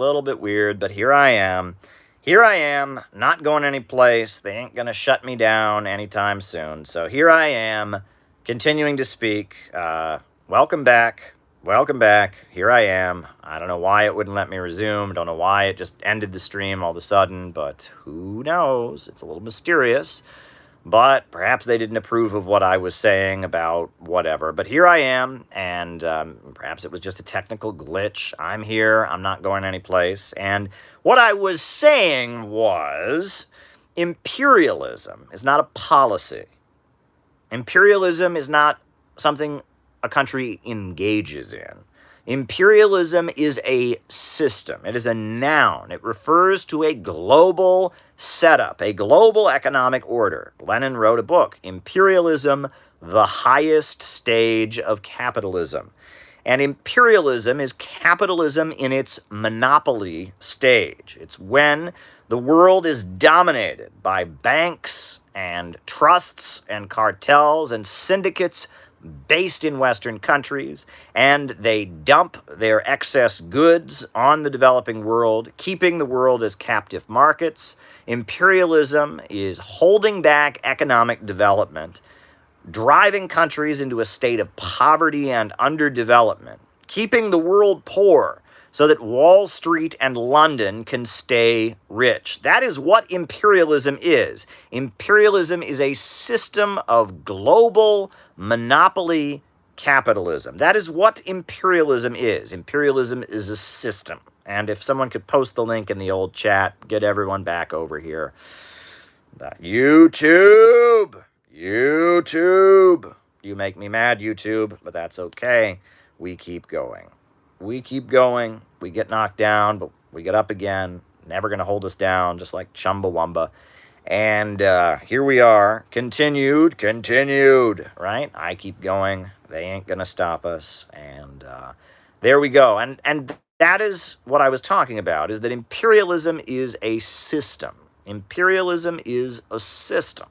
little bit weird, but here I am. Here I am, not going anyplace. They ain't going to shut me down anytime soon. So here I am, continuing to speak. Welcome back. Welcome back. Here I am. I don't know why it wouldn't let me resume. Don't know why it just ended the stream all of a sudden, but who knows? It's a little mysterious. But perhaps they didn't approve of what I was saying about whatever. But here I am, and perhaps it was just a technical glitch. I'm here. I'm not going anyplace. And what I was saying was imperialism is not a policy. Imperialism is not something a country engages in. Imperialism is a system. It is a noun. It refers to a global setup, a global economic order. Lenin wrote a book, Imperialism, the Highest Stage of Capitalism. And imperialism is capitalism in its monopoly stage. It's when the world is dominated by banks and trusts and cartels and syndicates based in Western countries, and they dump their excess goods on the developing world, keeping the world as captive markets. Imperialism is holding back economic development, driving countries into a state of poverty and underdevelopment, keeping the world poor so that Wall Street and London can stay rich. That is what imperialism is. Imperialism is a system of global monopoly capitalism. That is what imperialism is. Imperialism is a system. And if someone could post the link in the old chat, get everyone back over here. YouTube! You make me mad, YouTube, but that's okay. We keep going. We keep going. We get knocked down, but we get up again. Never going to hold us down, just like Chumbawamba. And here we are, continued, right? I keep going. They ain't going to stop us. And there we go. And that is what I was talking about, is that imperialism is a system. Imperialism is a system.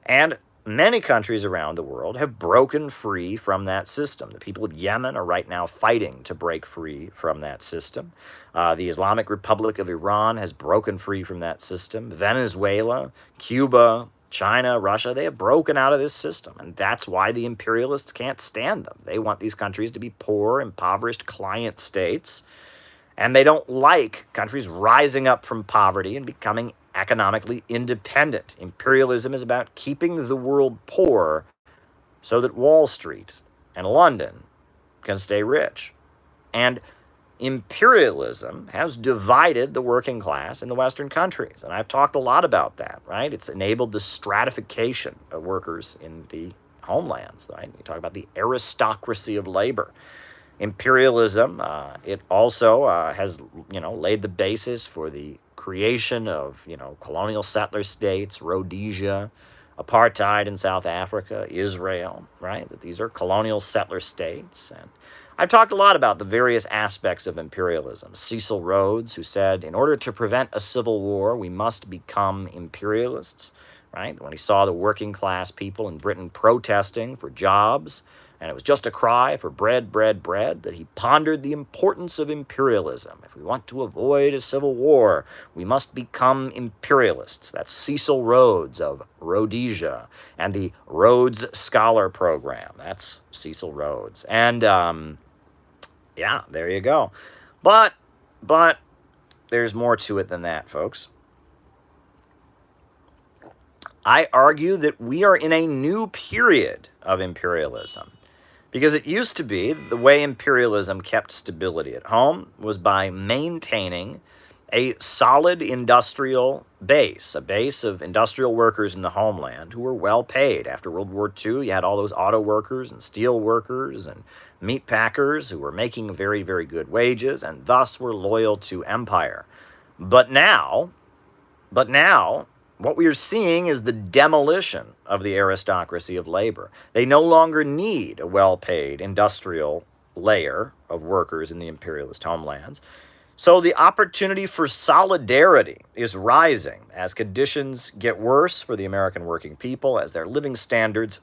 And many countries around the world have broken free from that system. The people of Yemen are right now fighting to break free from that system. The Islamic Republic of Iran has broken free from that system. Venezuela, Cuba, China, Russia, they have broken out of this system. And that's why the imperialists can't stand them. They want these countries to be poor, impoverished client states. And they don't like countries rising up from poverty and becoming economically independent. Imperialism is about keeping the world poor so that Wall Street and London can stay rich. And imperialism has divided the working class in the Western countries. And I've talked a lot about that, right? It's enabled the stratification of workers in the homelands, right? You talk about the aristocracy of labor. Imperialism, it also has, laid the basis for the creation of, colonial settler states, Rhodesia, apartheid in South Africa, Israel, right? These are colonial settler states. And I've talked a lot about the various aspects of imperialism. Cecil Rhodes, who said, in order to prevent a civil war, we must become imperialists, right? When he saw the working class people in Britain protesting for jobs, and it was just a cry for bread, that he pondered the importance of imperialism. If we want to avoid a civil war, we must become imperialists. That's Cecil Rhodes of Rhodesia and the Rhodes Scholar Program. That's Cecil Rhodes. And, there you go. But there's more to it than that, folks. I argue that we are in a new period of imperialism. Because it used to be the way imperialism kept stability at home was by maintaining a solid industrial base, a base of industrial workers in the homeland who were well paid. After World War II, you had all those auto workers and steel workers and meat packers who were making very, very good wages and thus were loyal to empire. But now, what we are seeing is the demolition of the aristocracy of labor. They no longer need a well-paid industrial layer of workers in the imperialist homelands. So the opportunity for solidarity is rising as conditions get worse for the American working people, as their living standards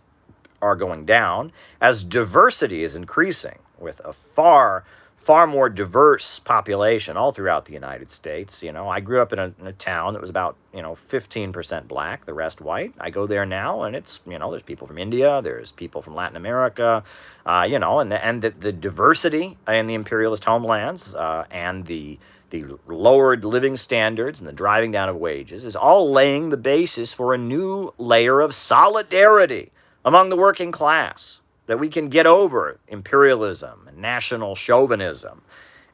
are going down, as diversity is increasing with a far far more diverse population all throughout the United States. I grew up in a town that was about, 15% black, the rest white. I go there now, and it's, there's people from India, there's people from Latin America, and the diversity in the imperialist homelands, and the lowered living standards and the driving down of wages is all laying the basis for a new layer of solidarity among the working class, that we can get over imperialism and national chauvinism,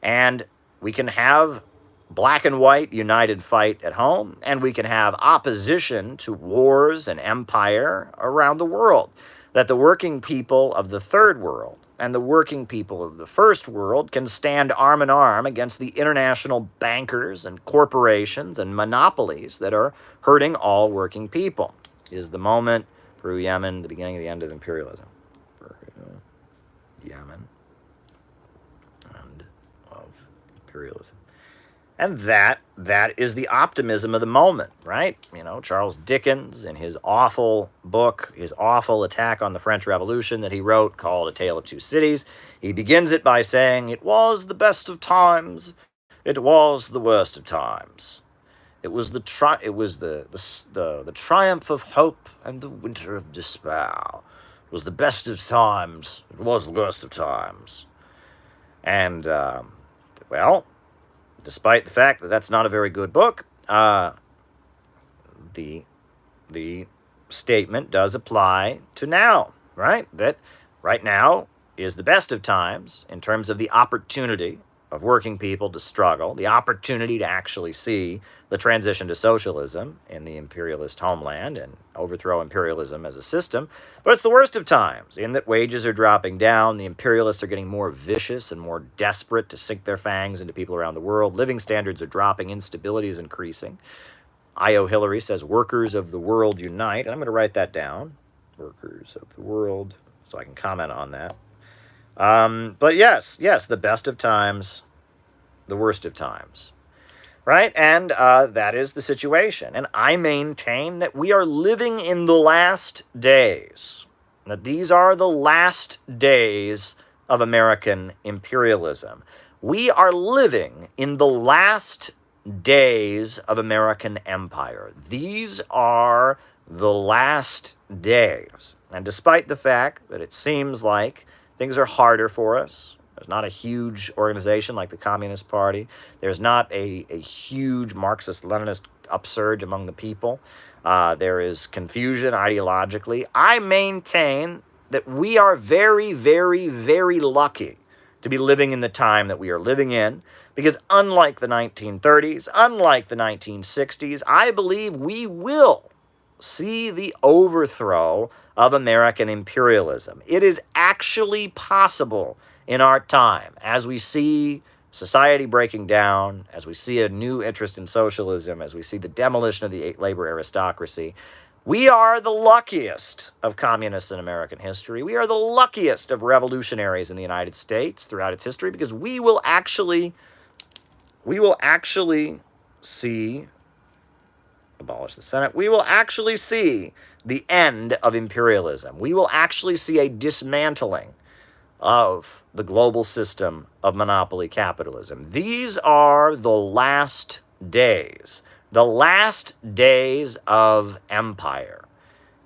and we can have black and white united fight at home, and we can have opposition to wars and empire around the world, that the working people of the third world and the working people of the first world can stand arm in arm against the international bankers and corporations and monopolies that are hurting all working people. Is the moment, Peru, Yemen, the beginning of the end of imperialism. Peru, Yemen, and of imperialism. And that is the optimism of the moment, right? Charles Dickens, in his awful book, his awful attack on the French Revolution that he wrote called A Tale of Two Cities, he begins it by saying, "It was the best of times, it was the worst of times. It was the triumph of hope and the winter of despair. It was the best of times, it was the worst of times." And, despite the fact that that's not a very good book, the statement does apply to now, right? That right now is the best of times in terms of the opportunity of working people to struggle, the opportunity to actually see the transition to socialism in the imperialist homeland and overthrow imperialism as a system. But it's the worst of times, in that wages are dropping down, the imperialists are getting more vicious and more desperate to sink their fangs into people around the world, living standards are dropping, instability is increasing. I.O. Hillary says, "Workers of the world unite." And I'm going to write that down, workers of the world, so I can comment on that. But yes, the best of times, the worst of times, right? And that is the situation. And I maintain that we are living in the last days, that these are the last days of American imperialism. We are living in the last days of American empire. These are the last days. And despite the fact that it seems like things are harder for us, there's not a huge organization like the Communist Party, there's not a huge Marxist-Leninist upsurge among the people, there is confusion ideologically, I maintain that we are very, very, very lucky to be living in the time that we are living in, because unlike the 1930s, unlike the 1960s, I believe we will see the overthrow of American imperialism. It is actually possible in our time, as we see society breaking down, as we see a new interest in socialism, as we see the demolition of the labor aristocracy. We are the luckiest of communists in American history. We are the luckiest of revolutionaries in the United States throughout its history, because we will actually see, abolish the Senate, we will actually see the end of imperialism. We will actually see a dismantling of the global system of monopoly capitalism. These are the last days of empire.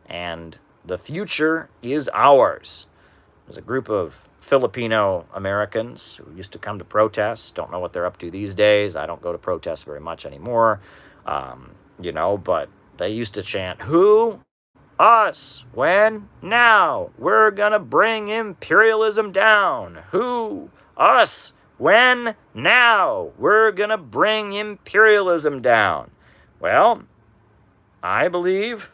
And the future is ours. There's a group of Filipino Americans who used to come to protests. Don't know what they're up to these days. I don't go to protests very much anymore. But they used to chant, "Who? Us. When? Now. We're gonna bring imperialism down. Who? Us. When? Now. We're gonna bring imperialism down." Well, I believe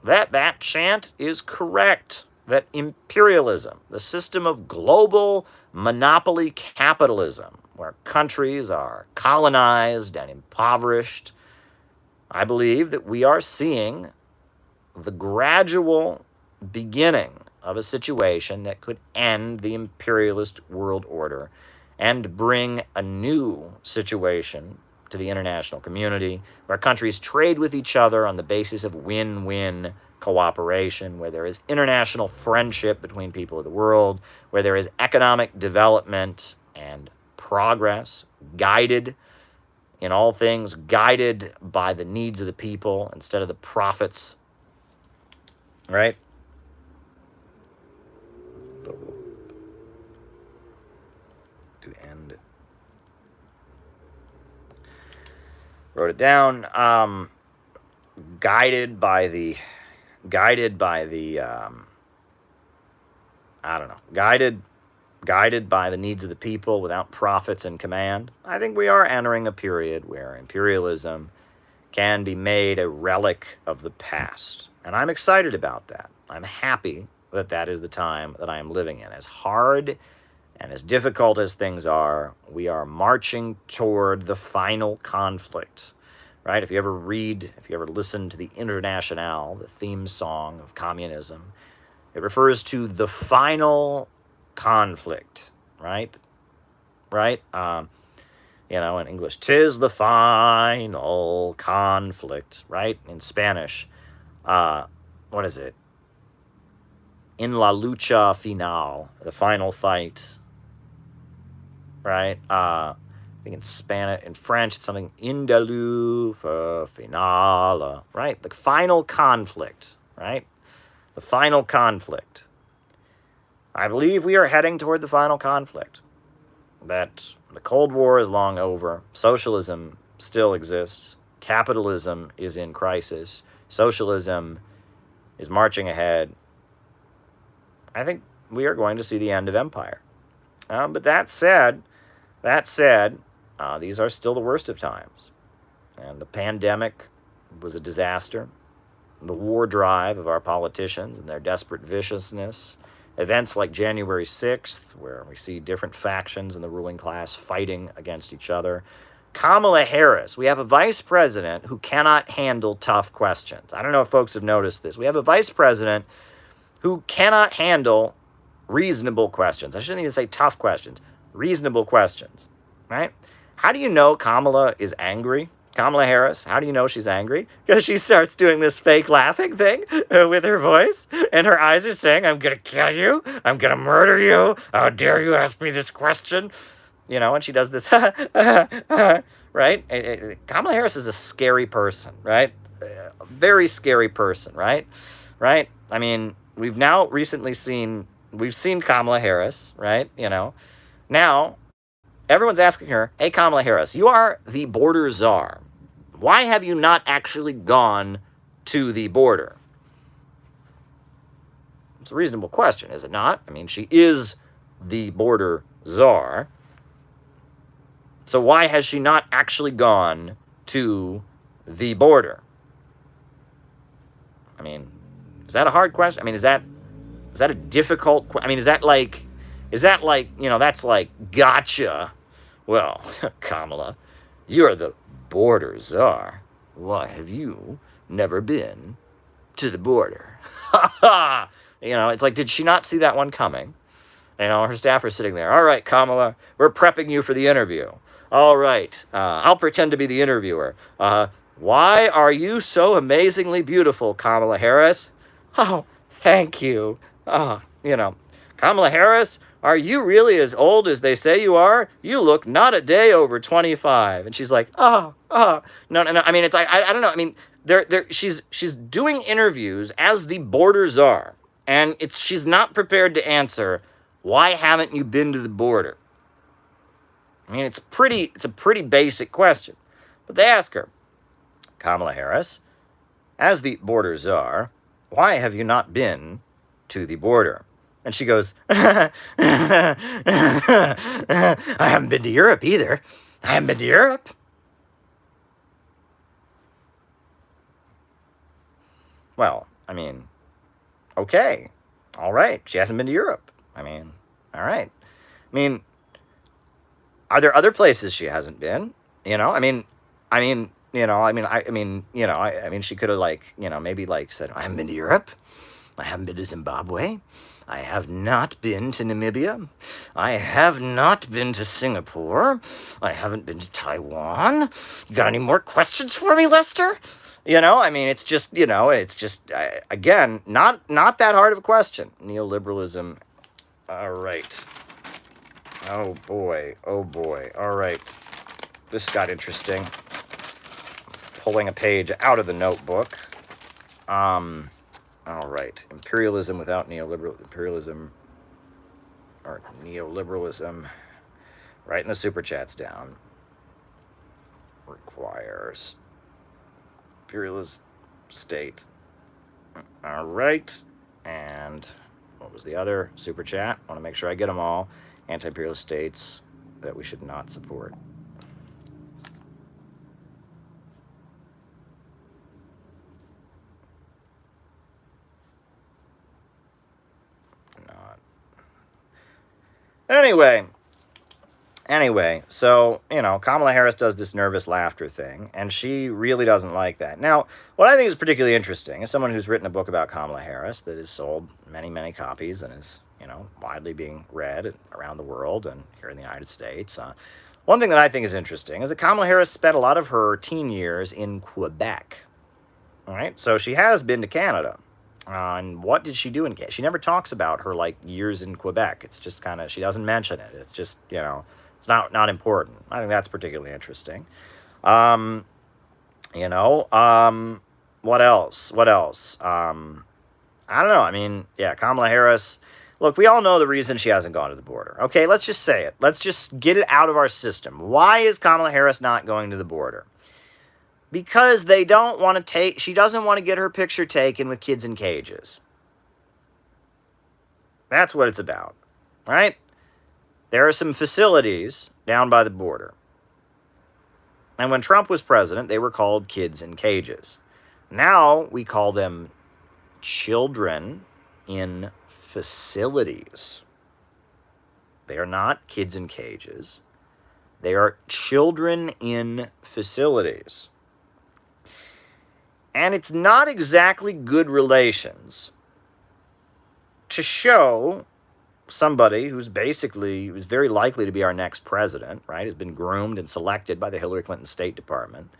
that chant is correct. That imperialism, the system of global monopoly capitalism, where countries are colonized and impoverished, I believe that we are seeing the gradual beginning of a situation that could end the imperialist world order and bring a new situation to the international community, where countries trade with each other on the basis of win-win cooperation, where there is international friendship between people of the world, where there is economic development and progress, guided in all things, guided by the needs of the people instead of the profits, right? To end. Wrote it down. Guided by the I don't know, guided by the needs of the people without profits in command. I think we are entering a period where imperialism can be made a relic of the past. And I'm excited about that. I'm happy that that is the time that I am living in. As hard and as difficult as things are, we are marching toward the final conflict, right? If you ever listen to the Internationale, the theme song of communism, it refers to the final conflict, right? Right? In English, 'tis the final conflict, right? In Spanish, what is it? In la lucha final, the final fight, right? I think in Spanish, in French, it's something in la lucha finale, right? The final conflict, right? The final conflict. I believe we are heading toward the final conflict. That the Cold War is long over. Socialism still exists. Capitalism is in crisis. Socialism is marching ahead. I think we are going to see the end of empire. But that said, these are still the worst of times. And the pandemic was a disaster. The war drive of our politicians and their desperate viciousness. Events like January 6th, where we see different factions in the ruling class fighting against each other. Kamala Harris, we have a vice president who cannot handle tough questions. I don't know if folks have noticed this. We have a vice president who cannot handle reasonable questions. I shouldn't even say tough questions. Reasonable questions, right? How do you know Kamala is angry? Kamala Harris, how do you know she's angry? Because she starts doing this fake laughing thing with her voice, and her eyes are saying, I'm going to kill you, I'm going to murder you, how dare you ask me this question? And she does this, right? Kamala Harris is a scary person, right? A very scary person, right? Right? I mean, we've seen Kamala Harris, right? Now, everyone's asking her, hey, Kamala Harris, you are the border czar. Why have you not actually gone to the border? It's a reasonable question, is it not? I mean, she is the border czar. So why has she not actually gone to the border? I mean, is that a hard question? I mean, is that a difficult question? I mean, is that like, that's like, gotcha. Well, Kamala, you're the border czar. Why have you never been to the border? It's like, did she not see that one coming? Her staff are sitting there. All right, Kamala, we're prepping you for the interview. All right, I'll pretend to be the interviewer. Why are you so amazingly beautiful, Kamala Harris? Oh, thank you. Kamala Harris, are you really as old as they say you are? You look not a day over 25. And she's like, no. I mean, it's like, I don't know. I mean, she's doing interviews as the border czar. And she's not prepared to answer, why haven't you been to the border? I mean, it's a pretty basic question. But they ask her, Kamala Harris, as the border czar, why have you not been to the border? And she goes, I haven't been to Europe either. I haven't been to Europe. Well, I mean, okay. All right. She hasn't been to Europe. I mean, all right. I mean, are there other places she hasn't been? She could have maybe said, I haven't been to Europe. I haven't been to Zimbabwe. I have not been to Namibia. I have not been to Singapore. I haven't been to Taiwan. You got any more questions for me, Lester? It's just, again, not that hard of a question. Neoliberalism. All right. Oh boy. Oh boy. All right. This got interesting. Pulling a page out of the notebook. All right. Imperialism without neoliberal imperialism or neoliberalism. Writing the super chats down. Requires imperialist state. All right. And what was the other super chat? I want to make sure I get them all. Anti-imperialist states that we should not support. Not. Anyway, so, Kamala Harris does this nervous laughter thing, and she really doesn't like that. Now, what I think is particularly interesting, as someone who's written a book about Kamala Harris that has sold many, many copies and is, widely being read around the world and here in the United States, one thing that I think is interesting is that Kamala Harris spent a lot of her teen years in Quebec. All right, so she has been to Canada. And what did she do in Canada? She never talks about her, years in Quebec. It's just kind of, she doesn't mention it. It's just, it's not important. I think that's particularly interesting. What else? I don't know. I mean, yeah, Kamala Harris. Look, we all know the reason she hasn't gone to the border. Okay, let's just say it. Let's just get it out of our system. Why is Kamala Harris not going to the border? Because they don't want to she doesn't want to get her picture taken with kids in cages. That's what it's about, right? There are some facilities down by the border. And when Trump was president, they were called kids in cages. Now we call them children in facilities. They are not kids in cages. They are children in facilities. And it's not exactly good relations to show somebody who's very likely to be our next president, right? Has been groomed and selected by the Hillary Clinton State Department.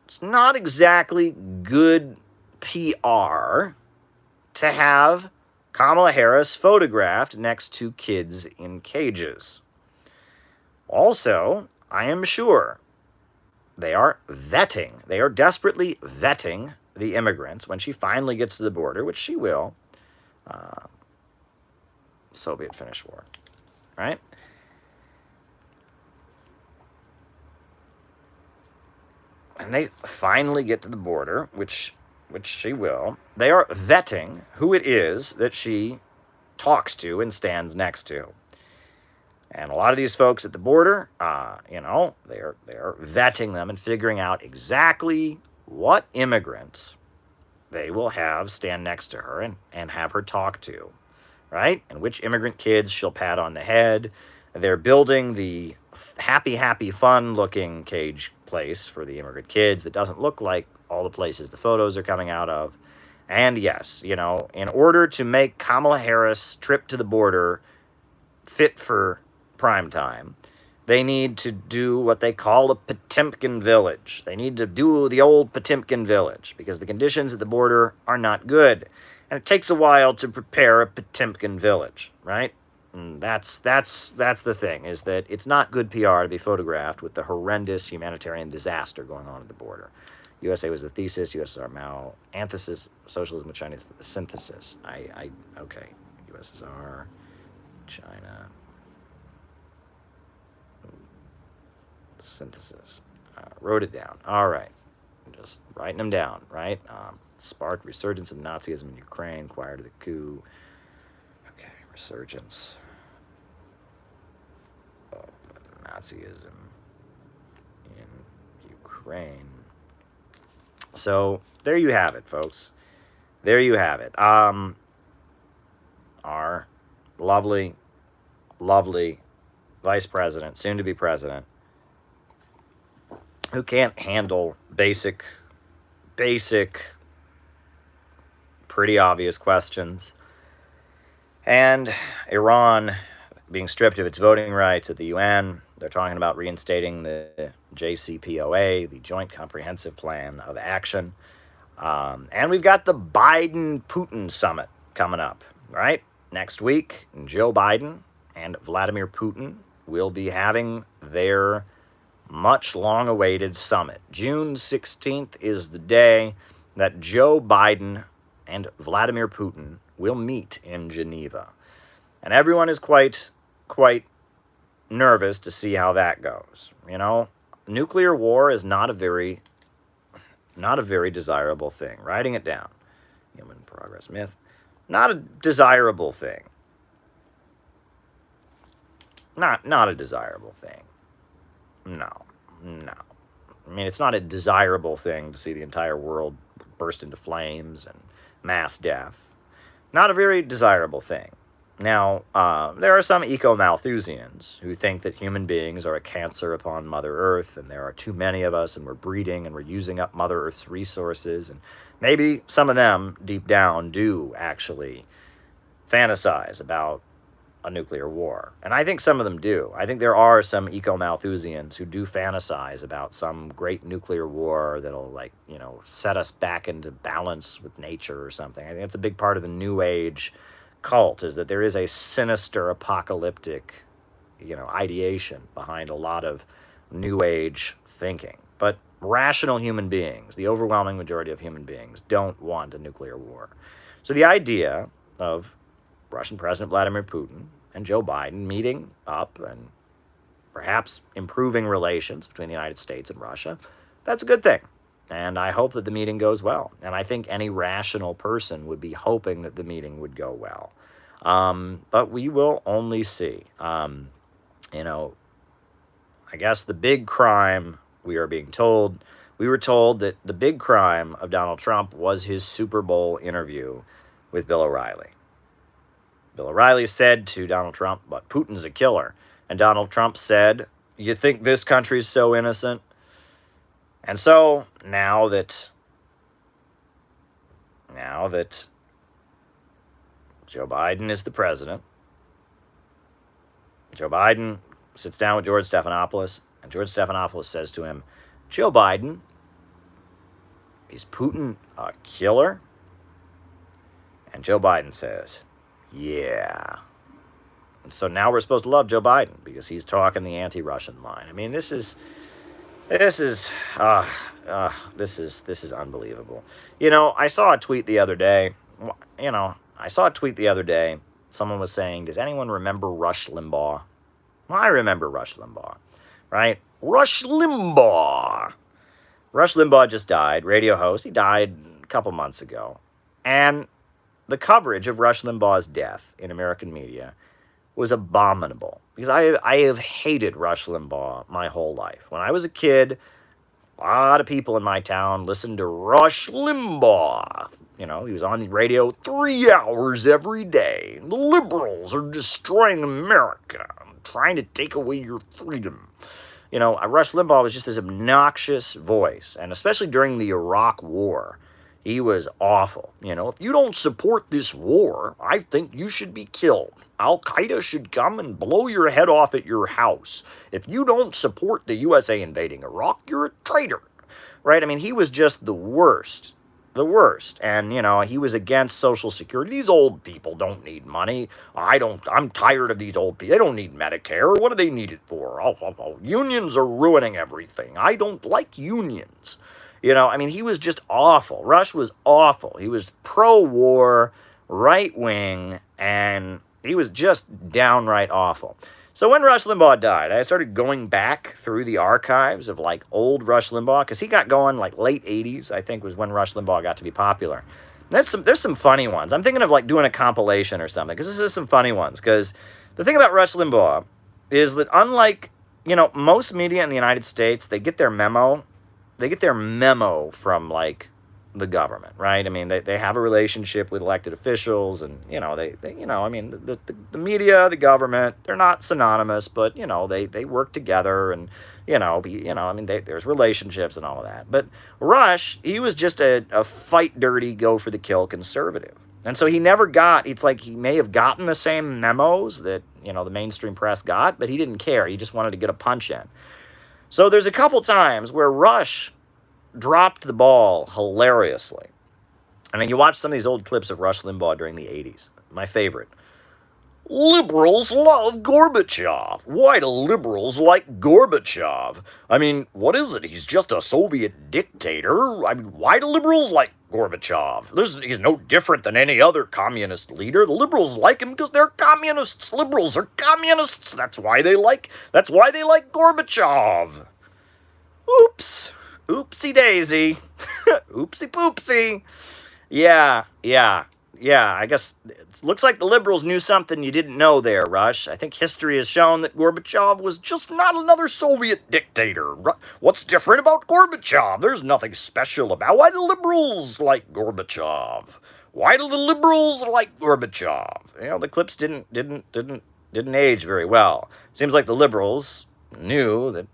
It's not exactly good PR to have Kamala Harris photographed next to kids in cages. Also, I am sure they are desperately vetting the immigrants when she finally gets to the border, which she will. Soviet-Finnish war, right? And they finally get to the border, which she will. They are vetting who it is that she talks to and stands next to. And a lot of these folks at the border, they are vetting them and figuring out exactly what immigrants they will have stand next to her and have her talk to, right? And which immigrant kids she'll pat on the head. They're building the happy, fun-looking cage place for the immigrant kids that doesn't look like all the places the photos are coming out of. And yes, in order to make Kamala Harris' trip to the border fit for prime time, they need to do what they call a Potemkin village. They need to do the old Potemkin village because the conditions at the border are not good. And it takes a while to prepare a Potemkin village, right? And that's the thing, is that it's not good PR to be photographed with the horrendous humanitarian disaster going on at the border. USA was the thesis, USSR Mao, antithesis, socialism with Chinese synthesis. Okay, USSR, China, synthesis. Wrote it down. All right. Just writing them down, right? Sparked resurgence of Nazism in Ukraine prior to the coup. Okay, resurgence of Nazism in Ukraine. So there you have it, folks. There you have it. Our lovely vice president, soon to be president, who can't handle basic, pretty obvious questions. And Iran being stripped of its voting rights at the UN. They're talking about reinstating the JCPOA, the Joint Comprehensive Plan of Action. And we've got the Biden-Putin summit coming up, right? next week, Joe Biden and Vladimir Putin will be having their much long-awaited summit. June 16th is the day that Joe Biden and Vladimir Putin will meet in Geneva. And everyone is quite nervous to see how that goes. You know, nuclear war is not a very desirable thing. Writing it down. Human progress myth. Not a desirable thing. Not a desirable thing. No. I mean, it's not a desirable thing to see the entire world burst into flames and mass death. Not a very desirable thing. Now, there are some eco-Malthusians who think that human beings are a cancer upon Mother Earth, and there are too many of us, and we're breeding, and we're using up Mother Earth's resources, and maybe some of them, deep down, do actually fantasize about a nuclear war. And I think some of them do. I think there are some eco-Malthusians who do fantasize about some great nuclear war that'll, like, you know, set us back into balance with nature or something. I think that's a big part of the New Age cult, is that there is a sinister apocalyptic, you know, ideation behind a lot of New Age thinking. But rational human beings, the overwhelming majority of human beings, don't want a nuclear war. So the idea of Russian President Vladimir Putin and Joe Biden meeting up and perhaps improving relations between the United States and Russia, that's a good thing. And I hope that the meeting goes well. And I think any rational person would be hoping that the meeting would go well. But we will only see. You know, I guess the big crime, we were told that the big crime of Donald Trump was his Super Bowl interview with Bill O'Reilly. Bill O'Reilly said to Donald Trump, but Putin's a killer. And Donald Trump said, you think this country's so innocent? And so, now that Joe Biden is the president, Joe Biden sits down with George Stephanopoulos, and George Stephanopoulos says to him, Joe Biden, is Putin a killer? And Joe Biden says, yeah. And so now we're supposed to love Joe Biden because he's talking the anti-Russian line. I mean, this is unbelievable. You know, I saw a tweet the other day. Someone was saying, does anyone remember Rush Limbaugh? Well, I remember Rush Limbaugh, right? Rush Limbaugh just died, radio host. He died a couple months ago. And the coverage of Rush Limbaugh's death in American media was abominable. Because I have hated Rush Limbaugh my whole life. When I was a kid, a lot of people in my town listened to Rush Limbaugh. You know, he was on the radio 3 hours every day. The liberals are destroying America, trying to take away your freedom. You know, Rush Limbaugh was just this obnoxious voice, and especially during the Iraq War, he was awful. You know, if you don't support this war, I think you should be killed. Al-Qaeda should come and blow your head off at your house. If you don't support the USA invading Iraq, you're a traitor. Right? I mean, he was just the worst. The worst. And, you know, he was against Social Security. These old people don't need money. I'm tired of these old people. They don't need Medicare. What do they need it for? Unions are ruining everything. I don't like unions. You know, I mean, he was just awful. Rush was awful. He was pro-war, right-wing, and he was just downright awful. So when Rush Limbaugh died, I started going back through the archives of, like, old Rush Limbaugh, because he got going, like, late 80s, I think, was when Rush Limbaugh got to be popular. There's some funny ones. I'm thinking of, like, doing a compilation or something, because this is some funny ones, because the thing about Rush Limbaugh is that unlike, you know, most media in the United States, they get their memo from, like, the government, right? I mean, they have a relationship with elected officials, and, you know, they you know, I mean, the media, the government, they're not synonymous, but, you know, they work together, and, I mean, there's relationships and all of that. But Rush, he was just a fight dirty, go for the kill conservative. And so he never got, it's like he may have gotten the same memos that, you know, the mainstream press got, but he didn't care. He just wanted to get a punch in. So there's a couple times where Rush dropped the ball hilariously. I mean, you watch some of these old clips of Rush Limbaugh during the 80s. My favorite Liberals love Gorbachev. Why do liberals like Gorbachev? I mean, what is it? He's just a Soviet dictator. I mean, why do liberals like Gorbachev? He's no different than any other communist leader. The liberals like him because they're communists. Liberals are communists. That's why they like Gorbachev. Oops. Oopsie daisy. Oopsie poopsie. Yeah. I guess it looks like the liberals knew something you didn't know there, Rush. I think history has shown that Gorbachev was just not another Soviet dictator. What's different about Gorbachev? There's nothing special about. Why do liberals like Gorbachev? Why do the liberals like Gorbachev? You know, the clips didn't age very well. Seems like the liberals knew that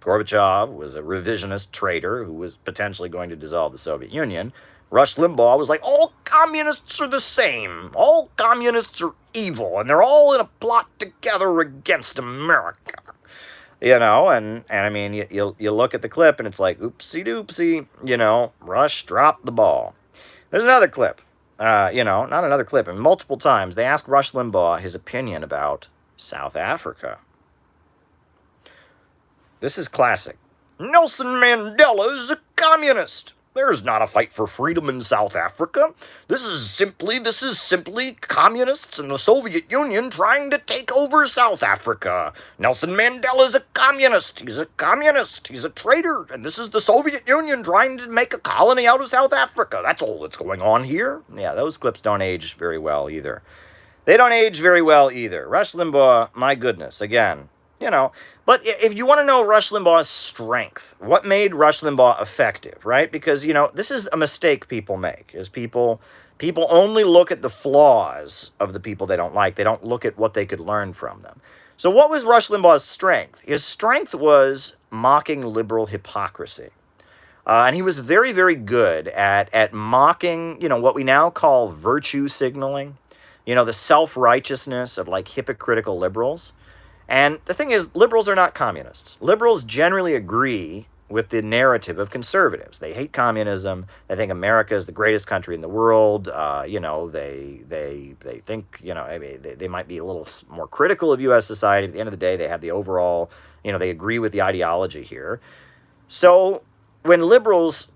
Gorbachev was a revisionist traitor who was potentially going to dissolve the Soviet Union. Rush Limbaugh was like, all communists are the same. All communists are evil, and they're all in a plot together against America. You know, and I mean, you look at the clip, and it's like, oopsie doopsie, you know, Rush dropped the ball. There's another clip, not another clip, and multiple times they asked Rush Limbaugh his opinion about South Africa. This is classic. Nelson Mandela is a communist. There's not a fight for freedom in South Africa. This is simply communists in the Soviet Union trying to take over South Africa. Nelson Mandela is a communist. He's a communist. He's a traitor. And this is the Soviet Union trying to make a colony out of South Africa. That's all that's going on here. Yeah, those clips don't age very well either. They don't age very well either. Rush Limbaugh, my goodness, again. You know, but if you want to know Rush Limbaugh's strength, what made Rush Limbaugh effective, right? Because, you know, this is a mistake people make, is people only look at the flaws of the people they don't like. They don't look at what they could learn from them. So what was Rush Limbaugh's strength? His strength was mocking liberal hypocrisy. And he was very, very good at mocking, you know, what we now call virtue signaling, you know, the self-righteousness of, like, hypocritical liberals. And the thing is, liberals are not communists. Liberals generally agree with the narrative of conservatives. They hate communism. They think America is the greatest country in the world. They think, they might be a little more critical of U.S. society. At the end of the day, they have the overall, they agree with the ideology here. So when liberals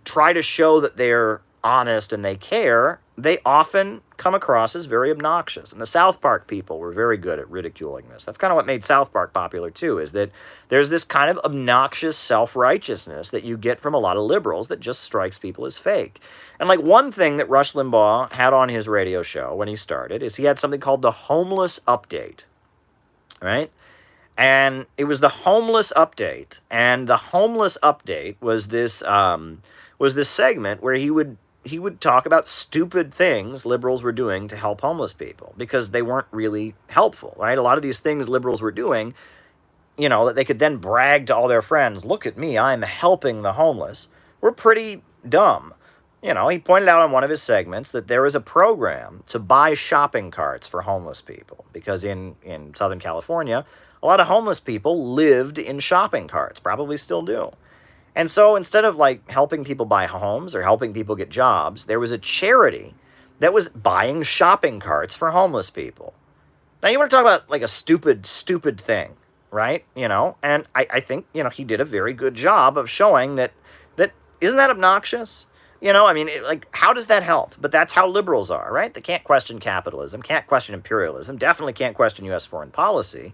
try to show that they're honest and they care, they often come across as very obnoxious. And the South Park people were very good at ridiculing this. That's kind of what made South Park popular, too, is that there's this kind of obnoxious self-righteousness that you get from a lot of liberals that just strikes people as fake. And, like, one thing that Rush Limbaugh had on his radio show when he started is he had something called the Homeless Update, right? And it was the Homeless Update. And the Homeless Update was this segment where he would talk about stupid things liberals were doing to help homeless people because they weren't really helpful, right? A lot of these things liberals were doing, that they could then brag to all their friends, look at me, I'm helping the homeless, were pretty dumb. He pointed out on one of his segments that there is a program to buy shopping carts for homeless people because in Southern California, a lot of homeless people lived in shopping carts, probably still do. And so instead of, like, helping people buy homes or helping people get jobs, there was a charity that was buying shopping carts for homeless people. Now, you want to talk about, like, a stupid thing, right? And I think, he did a very good job of showing that isn't that obnoxious? How does that help? But that's how liberals are, right? They can't question capitalism, can't question imperialism, definitely can't question U.S. foreign policy.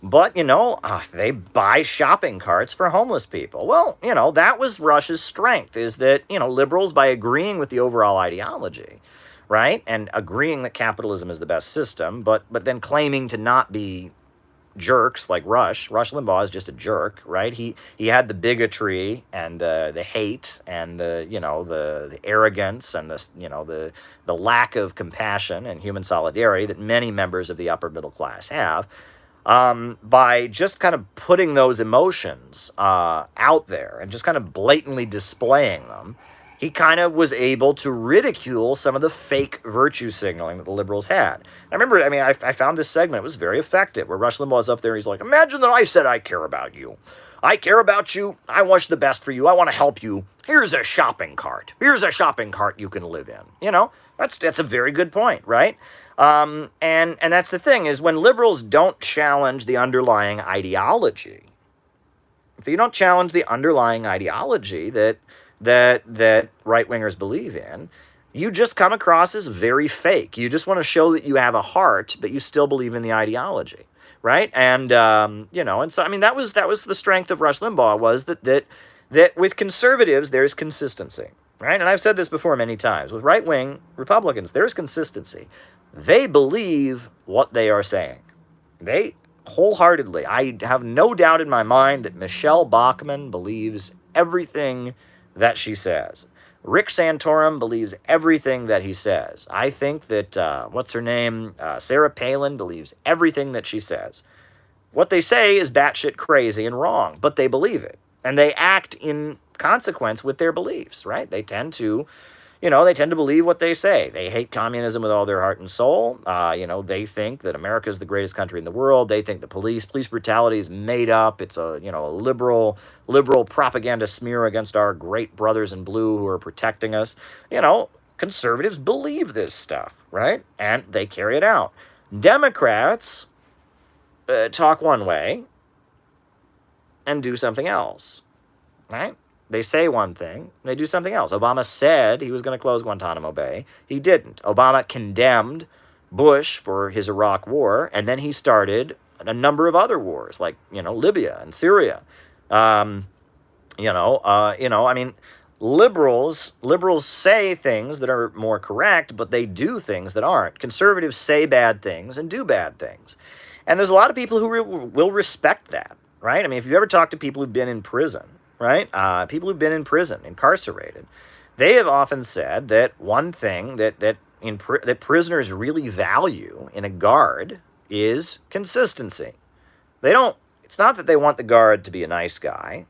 But, they buy shopping carts for homeless people. Well, that was Rush's strength, is that, liberals, by agreeing with the overall ideology, right, and agreeing that capitalism is the best system, but then claiming to not be jerks like Rush Limbaugh is just a jerk, right? He had the bigotry and the hate and the arrogance and the lack of compassion and human solidarity that many members of the upper middle class have. By just kind of putting those emotions out there and just kind of blatantly displaying them, he kind of was able to ridicule some of the fake virtue signaling that the liberals had. I found this segment, it was very effective, where Rush Limbaugh's up there, he's like, imagine that I said I care about you. I care about you. I wish the best for you. I want to help you. Here's a shopping cart. Here's a shopping cart you can live in. You know, that's a very good point, right? And that's the thing, is when liberals don't challenge the underlying ideology, if you don't challenge the underlying ideology that right-wingers believe in, you just come across as very fake. You just want to show that you have a heart, but you still believe in the ideology, right? And you know, and so I mean, that was the strength of Rush Limbaugh, was that with conservatives there's consistency, right? And I've said this before many times. With right-wing Republicans, there's consistency. They believe what they are saying. They wholeheartedly. I have no doubt in my mind that Michelle Bachmann believes everything that she says. Rick Santorum believes everything that he says. I think that, what's her name? Sarah Palin believes everything that she says. What they say is batshit crazy and wrong, but they believe it. And they act in consequence with their beliefs, right? They tend to believe what they say. They hate communism with all their heart and soul. They think that America is the greatest country in the world. They think the police brutality is made up. It's a liberal propaganda smear against our great brothers in blue who are protecting us. Conservatives believe this stuff, right? And they carry it out. Democrats talk one way and do something else, right? They say one thing, they do something else. Obama said he was going to close Guantanamo Bay. He didn't. Obama condemned Bush for his Iraq war, and then he started a number of other wars, like, Libya and Syria. Liberals say things that are more correct, but they do things that aren't. Conservatives say bad things and do bad things. And there's a lot of people who will respect that, right? I mean, if you ever talk to people who've been in prison, right? People who've been in prison, incarcerated, they have often said that one thing that prisoners really value in a guard is consistency. It's not that they want the guard to be a nice guy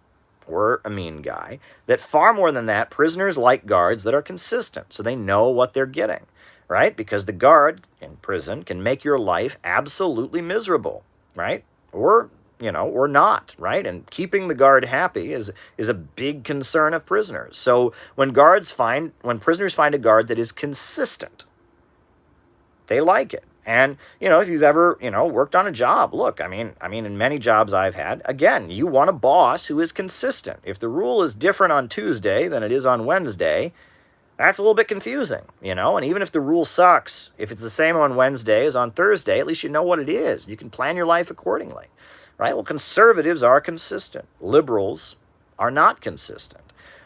or a mean guy, that far more than that, prisoners like guards that are consistent, so they know what they're getting, right? Because the guard in prison can make your life absolutely miserable, right? Or not, right? And keeping the guard happy is a big concern of prisoners. So when prisoners find a guard that is consistent, they like it. And, if you've ever, worked on a job, look, I mean, in many jobs I've had, again, you want a boss who is consistent. If the rule is different on Tuesday than it is on Wednesday, that's a little bit confusing, and even if the rule sucks, if it's the same on Wednesday as on Thursday, at least you know what it is. You can plan your life accordingly. Right? Well, conservatives are consistent. Liberals are not consistent.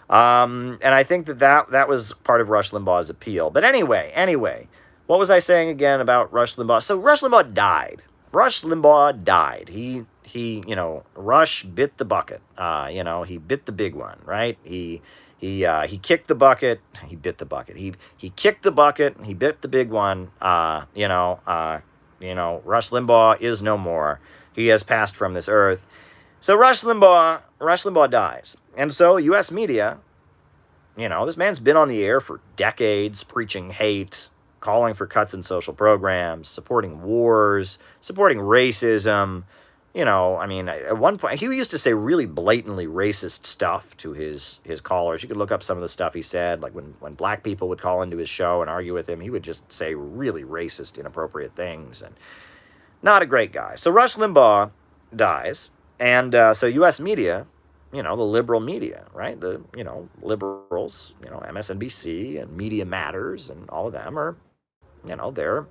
And I think that was part of Rush Limbaugh's appeal. But anyway, what was I saying again about Rush Limbaugh? So Rush Limbaugh died. Rush bit the bucket. He bit the big one, right? He kicked the bucket. He bit the bucket. He kicked the bucket. He bit the big one. Rush Limbaugh is no more. He has passed from this earth. So Rush Limbaugh dies. And so U.S. media, this man's been on the air for decades, preaching hate, calling for cuts in social programs, supporting wars, supporting racism. At one point, he used to say really blatantly racist stuff to his callers. You could look up some of the stuff he said, like when black people would call into his show and argue with him, he would just say really racist, inappropriate things. And not a great guy. So Rush Limbaugh dies, and so U.S. media, the liberal media, right? The, liberals, MSNBC and Media Matters and all of them are, they're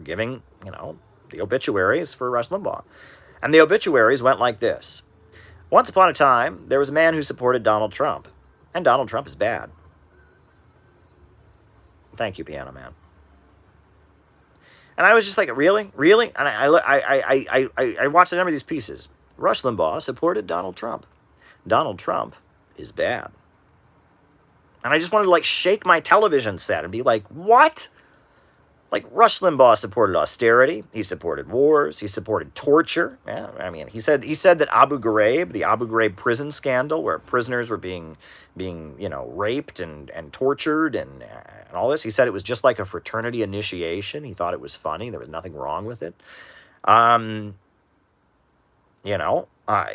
giving, the obituaries for Rush Limbaugh. And the obituaries went like this. Once upon a time, there was a man who supported Donald Trump, and Donald Trump is bad. Thank you, Piano Man. And I was just like, really? And I watched a number of these pieces. Rush Limbaugh supported Donald Trump. Donald Trump is bad. And I just wanted to shake my television set and be like, what? Rush Limbaugh supported austerity. He supported wars. He supported torture. Yeah, he said that the Abu Ghraib prison scandal, where prisoners were being raped and tortured and all this. He said it was just like a fraternity initiation. He thought it was funny. There was nothing wrong with it.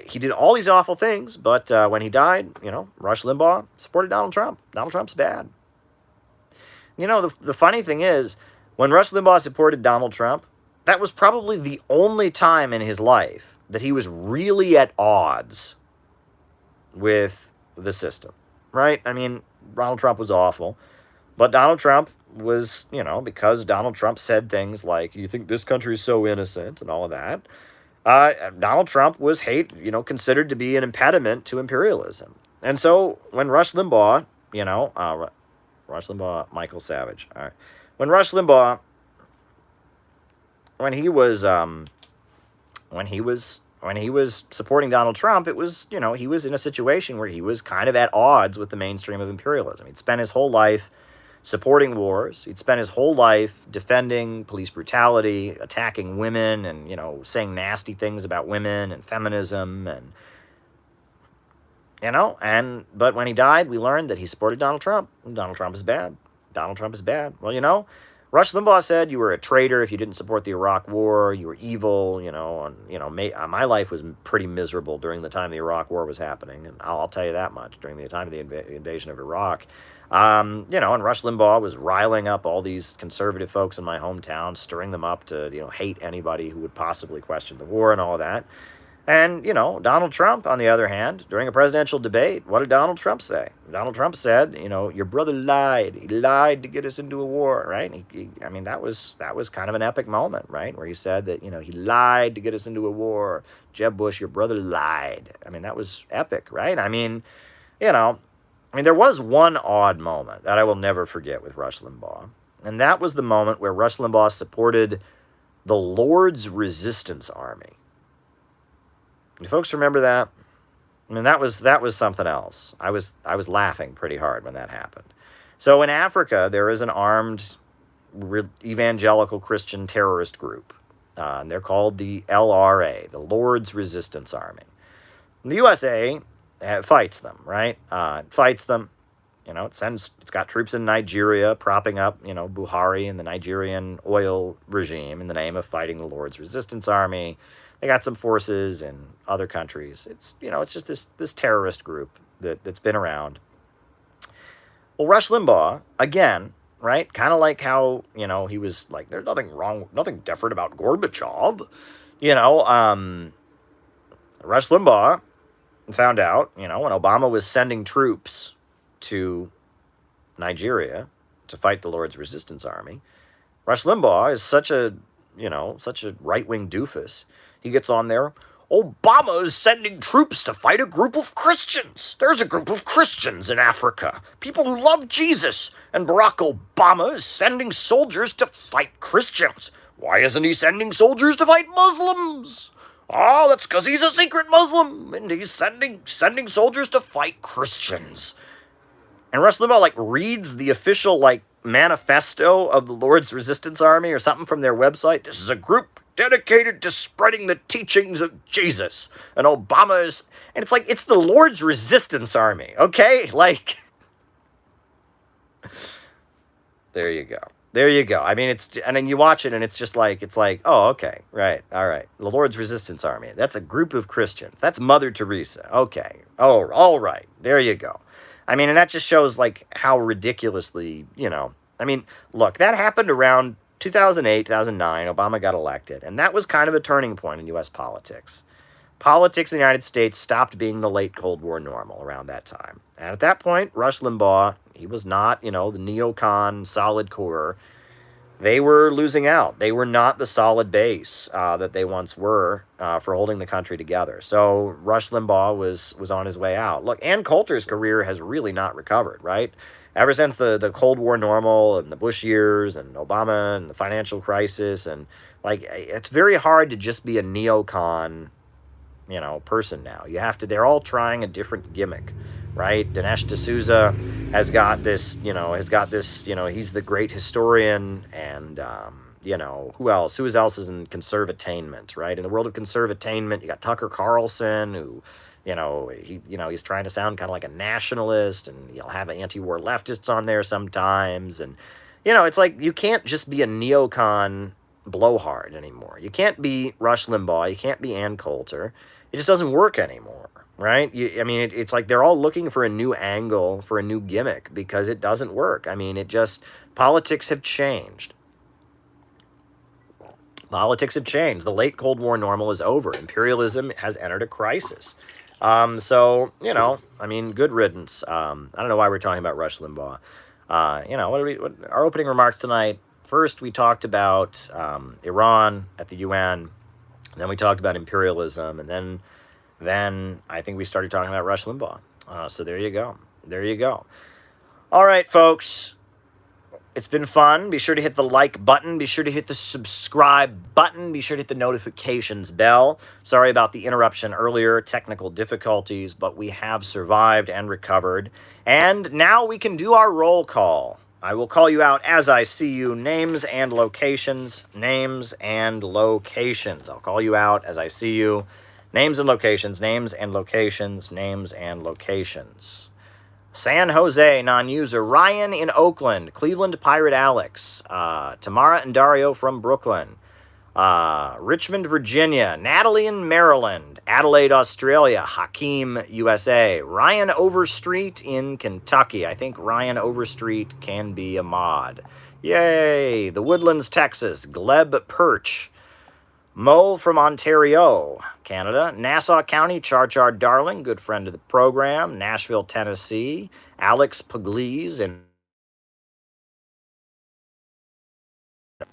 He did all these awful things, but when he died, Rush Limbaugh supported Donald Trump. Donald Trump's bad. The funny thing is, when Rush Limbaugh supported Donald Trump, that was probably the only time in his life that he was really at odds with the system, right? I mean, Donald Trump was awful, but Donald Trump was, because Donald Trump said things like, you think this country is so innocent and all of that, Donald Trump was considered to be an impediment to imperialism. And so when Rush Limbaugh, Rush Limbaugh, Michael Savage, all right, when Rush Limbaugh, when he was supporting Donald Trump, it was, he was in a situation where he was kind of at odds with the mainstream of imperialism. He'd spent his whole life supporting wars. He'd spent his whole life defending police brutality, attacking women, and, saying nasty things about women and feminism. But when he died, we learned that he supported Donald Trump. Donald Trump is bad. Donald Trump is bad. Well, Rush Limbaugh said you were a traitor if you didn't support the Iraq War. You were evil, my life was pretty miserable during the time the Iraq War was happening, and I'll tell you that much, during the time of the invasion of Iraq. And Rush Limbaugh was riling up all these conservative folks in my hometown, stirring them up to, hate anybody who would possibly question the war and all of that. And, Donald Trump, on the other hand, during a presidential debate, what did Donald Trump say? Donald Trump said, your brother lied. He lied to get us into a war, right? That was kind of an epic moment, right? Where he said that, he lied to get us into a war. Jeb Bush, your brother lied. That was epic, right? There was one odd moment that I will never forget with Rush Limbaugh. And that was the moment where Rush Limbaugh supported the Lord's Resistance Army. Do folks remember that? That was something else. I was laughing pretty hard when that happened. So in Africa, there is an armed evangelical Christian terrorist group. And they're called the LRA, the Lord's Resistance Army. And the USA fights them, right? Fights them. It's got troops in Nigeria propping up, Buhari and the Nigerian oil regime in the name of fighting the Lord's Resistance Army. They got some forces in other countries. It's just this terrorist group that's been around. Well, Rush Limbaugh, again, right? Kind of like how, he was like, there's nothing wrong, nothing different about Gorbachev. Rush Limbaugh found out, when Obama was sending troops to Nigeria to fight the Lord's Resistance Army, Rush Limbaugh is such a right-wing doofus. He gets on there. Obama is sending troops to fight a group of Christians. There's a group of Christians in Africa, people who love Jesus, and Barack Obama is sending soldiers to fight Christians. Why isn't he sending soldiers to fight Muslims? Oh, that's because he's a secret Muslim, and he's sending soldiers to fight Christians. And Rush Limbaugh, reads the official, manifesto of the Lord's Resistance Army or something from their website. This is a group dedicated to spreading the teachings of Jesus. And Obama is... And it's the Lord's Resistance Army, okay? There you go. There you go. And then you watch it and it's oh, okay, right, all right. The Lord's Resistance Army. That's a group of Christians. That's Mother Teresa. Okay. Oh, all right. There you go. And that just shows, how ridiculously, look, that happened around 2008, 2009. Obama got elected. And that was kind of a turning point in U.S. politics. Politics in the United States stopped being the late Cold War normal around that time. And at that point, Rush Limbaugh, he was not, the neocon solid core. They were losing out. They were not the solid base that they once were for holding the country together. So Rush Limbaugh was on his way out. Look, Ann Coulter's career has really not recovered, right? Ever since the Cold War normal and the Bush years and Obama and the financial crisis, and it's very hard to just be a neocon, person now. They're all trying a different gimmick, right? Dinesh D'Souza has got this, he's the great historian, and, who else? Who else is in conservatainment, right? In the world of conservatainment, you got Tucker Carlson, who, he's trying to sound kind of like a nationalist, and you'll have anti-war leftists on there sometimes, and, you can't just be a neocon blowhard anymore. You can't be Rush Limbaugh. You can't be Ann Coulter. It just doesn't work anymore, right? It's like they're all looking for a new angle, for a new gimmick, because it doesn't work. Politics have changed. Politics have changed. The late Cold War normal is over. Imperialism has entered a crisis. Good riddance. I don't know why we're talking about Rush Limbaugh. Our opening remarks tonight. First, we talked about Iran at the UN. Then we talked about imperialism, and then I think we started talking about Rush Limbaugh. So there you go. There you go. All right, folks. It's been fun. Be sure to hit the like button. Be sure to hit the subscribe button. Be sure to hit the notifications bell. Sorry about the interruption earlier, technical difficulties, but we have survived and recovered. And now we can do our roll call. I will call you out as I see you. Names and locations. Names and locations. I'll call you out as I see you. Names and locations. Names and locations. Names and locations. San Jose, non-user. Ryan in Oakland. Cleveland Pirate Alex. Tamara and Dario from Brooklyn. Richmond, Virginia. Natalie in Maryland. Adelaide, Australia. Hakeem, USA. Ryan Overstreet in Kentucky. I think Ryan Overstreet can be a mod. Yay! The Woodlands, Texas. Gleb Perch. Mo from Ontario, Canada. Nassau County, Char Char Darling, good friend of the program. Nashville, Tennessee. Alex Pugliese and...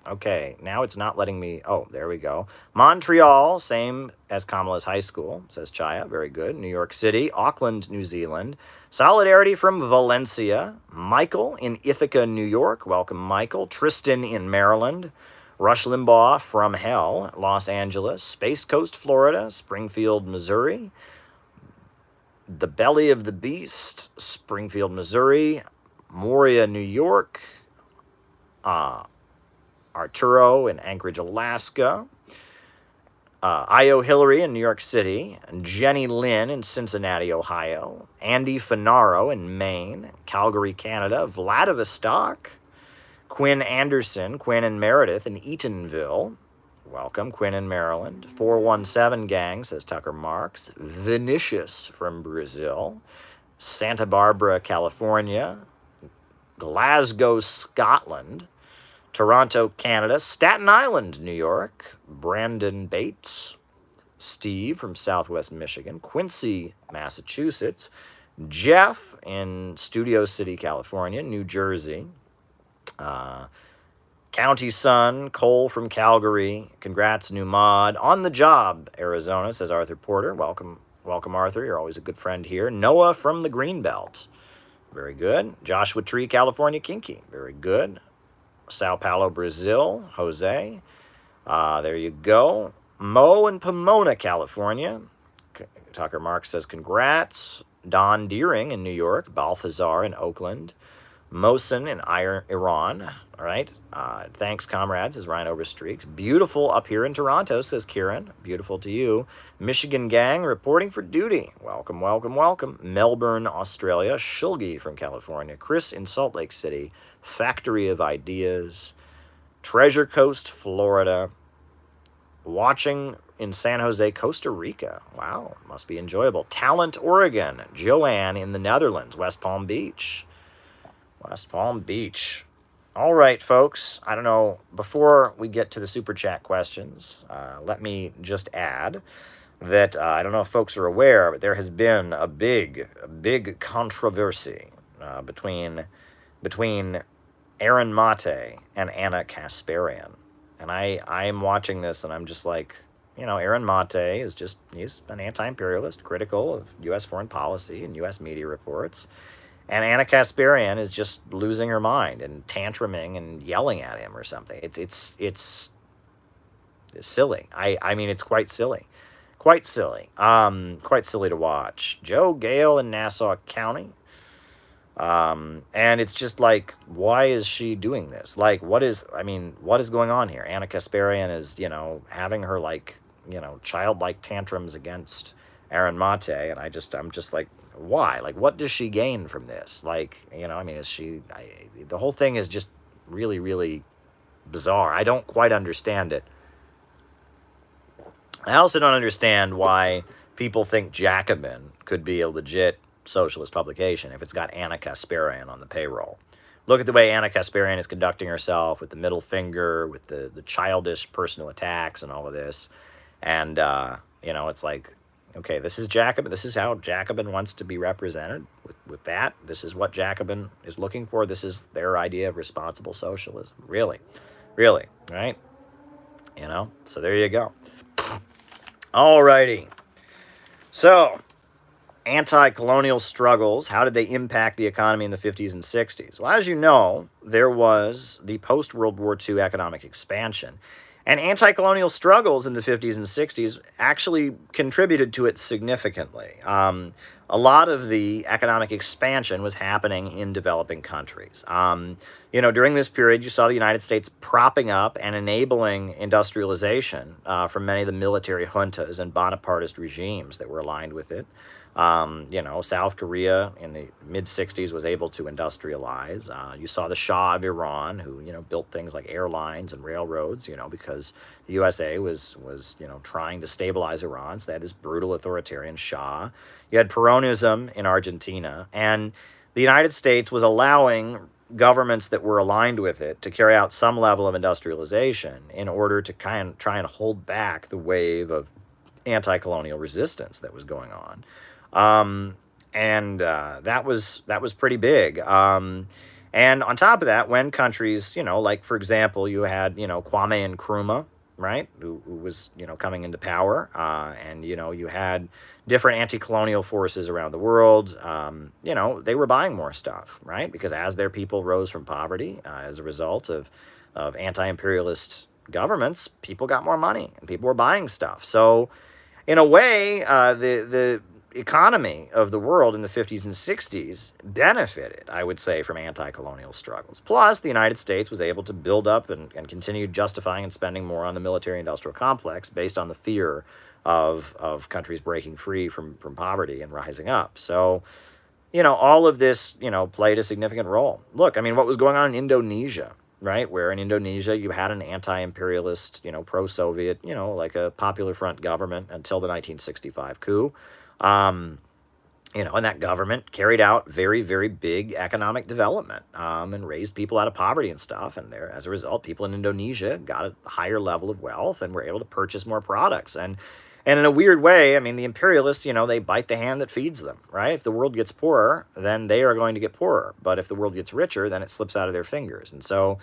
Okay, now it's not letting me... Oh, there we go. Montreal, same as Kamala's high school, says Chaya. Very good. New York City. Auckland, New Zealand. Solidarity from Valencia. Michael in Ithaca, New York. Welcome, Michael. Tristan in Maryland. Rush Limbaugh from hell, Los Angeles. Space Coast, Florida. Springfield, Missouri. The Belly of the Beast, Springfield, Missouri. Moria, New York. Arturo in Anchorage, Alaska. Io Hillary in New York City. Jenny Lynn in Cincinnati, Ohio. Andy Finaro in Maine. Calgary, Canada. Vladivostok. Quinn Anderson, Quinn and Meredith in Eatonville. Welcome, Quinn in Maryland. 417 gang, says Tucker Marks. Vinicius from Brazil. Santa Barbara, California. Glasgow, Scotland. Toronto, Canada. Staten Island, New York. Brandon Bates. Steve from Southwest Michigan. Quincy, Massachusetts. Jeff in Studio City, California. New Jersey. County Sun, Cole from Calgary. Congrats, new mod. On the job, Arizona, says Arthur Porter. Welcome, Arthur. You're always a good friend here. Noah from the Greenbelt. Very good. Joshua Tree, California, Kinky. Very good. Sao Paulo, Brazil. Jose. There you go. Mo in Pomona, California. Tucker Marks says congrats. Don Deering in New York. Balthazar in Oakland. Mosin in Iran. All right. Thanks, comrades, says Ryan Overstreaks. Beautiful up here in Toronto, says Kieran. Beautiful to you. Michigan gang reporting for duty. Welcome, welcome, welcome. Melbourne, Australia. Shulgi from California. Chris in Salt Lake City. Factory of Ideas. Treasure Coast, Florida. Watching in San Jose, Costa Rica. Wow, must be enjoyable. Talent, Oregon. Joanne in the Netherlands. West Palm Beach. West Palm Beach. All right, folks. I don't know, before we get to the Super Chat questions, let me just add that I don't know if folks are aware, but there has been a big controversy between Aaron Mate and Anna Kasparian. And I'm watching this and I'm just like, Aaron Mate he's an anti-imperialist, critical of U.S. foreign policy and U.S. media reports. And Anna Kasparian is just losing her mind and tantruming and yelling at him or something. It's silly. I mean, it's quite silly. Quite silly. Quite silly to watch. Joe Gale in Nassau County. And it's just like, why is she doing this? Like, what is going on here? Anna Kasparian is, having her childlike tantrums against Aaron Mate, and I'm just like, why? Like, what does she gain from this? Like, is she... the whole thing is just really, really bizarre. I don't quite understand it. I also don't understand why people think Jacobin could be a legit socialist publication if it's got Anna Kasparian on the payroll. Look at the way Anna Kasparian is conducting herself with the middle finger, with the childish personal attacks and all of this. And, it's like, okay, this is Jacobin. This is how Jacobin wants to be represented with that. This is what Jacobin is looking for. This is their idea of responsible socialism. Really, really, right? So there you go. Alrighty. So, anti-colonial struggles, how did they impact the economy in the 50s and 60s? Well, as you know, there was the post-World War II economic expansion. And anti-colonial struggles in the 50s and 60s actually contributed to it significantly. A lot of the economic expansion was happening in developing countries. During this period, you saw the United States propping up and enabling industrialization from many of the military juntas and Bonapartist regimes that were aligned with it. South Korea in the mid-60s was able to industrialize. You saw the Shah of Iran, who, built things like airlines and railroads, because the USA was trying to stabilize Iran. So they had this brutal authoritarian Shah. You had Peronism in Argentina. And the United States was allowing governments that were aligned with it to carry out some level of industrialization in order to try and hold back the wave of anti-colonial resistance that was going on. That was pretty big. And on top of that, when countries, like, for example, you had, Kwame Nkrumah, right, who was, coming into power, and, you had different anti-colonial forces around the world, they were buying more stuff, right, because as their people rose from poverty as a result of anti-imperialist governments, people got more money and people were buying stuff. So, in a way, the economy of the world in the 50s and 60s benefited, I would say, from anti-colonial struggles. Plus, the United States was able to build up and continue justifying and spending more on the military-industrial complex based on the fear of countries breaking free from poverty and rising up. So, all of this, played a significant role. Look, I mean, what was going on in Indonesia, right, where in Indonesia you had an anti-imperialist, pro-Soviet, like a Popular Front government until the 1965 coup. And that government carried out very, very big economic development and raised people out of poverty and stuff. And as a result, people in Indonesia got a higher level of wealth and were able to purchase more products. And in a weird way, I mean, the imperialists, they bite the hand that feeds them, right? If the world gets poorer, then they are going to get poorer. But if the world gets richer, then it slips out of their fingers. And so,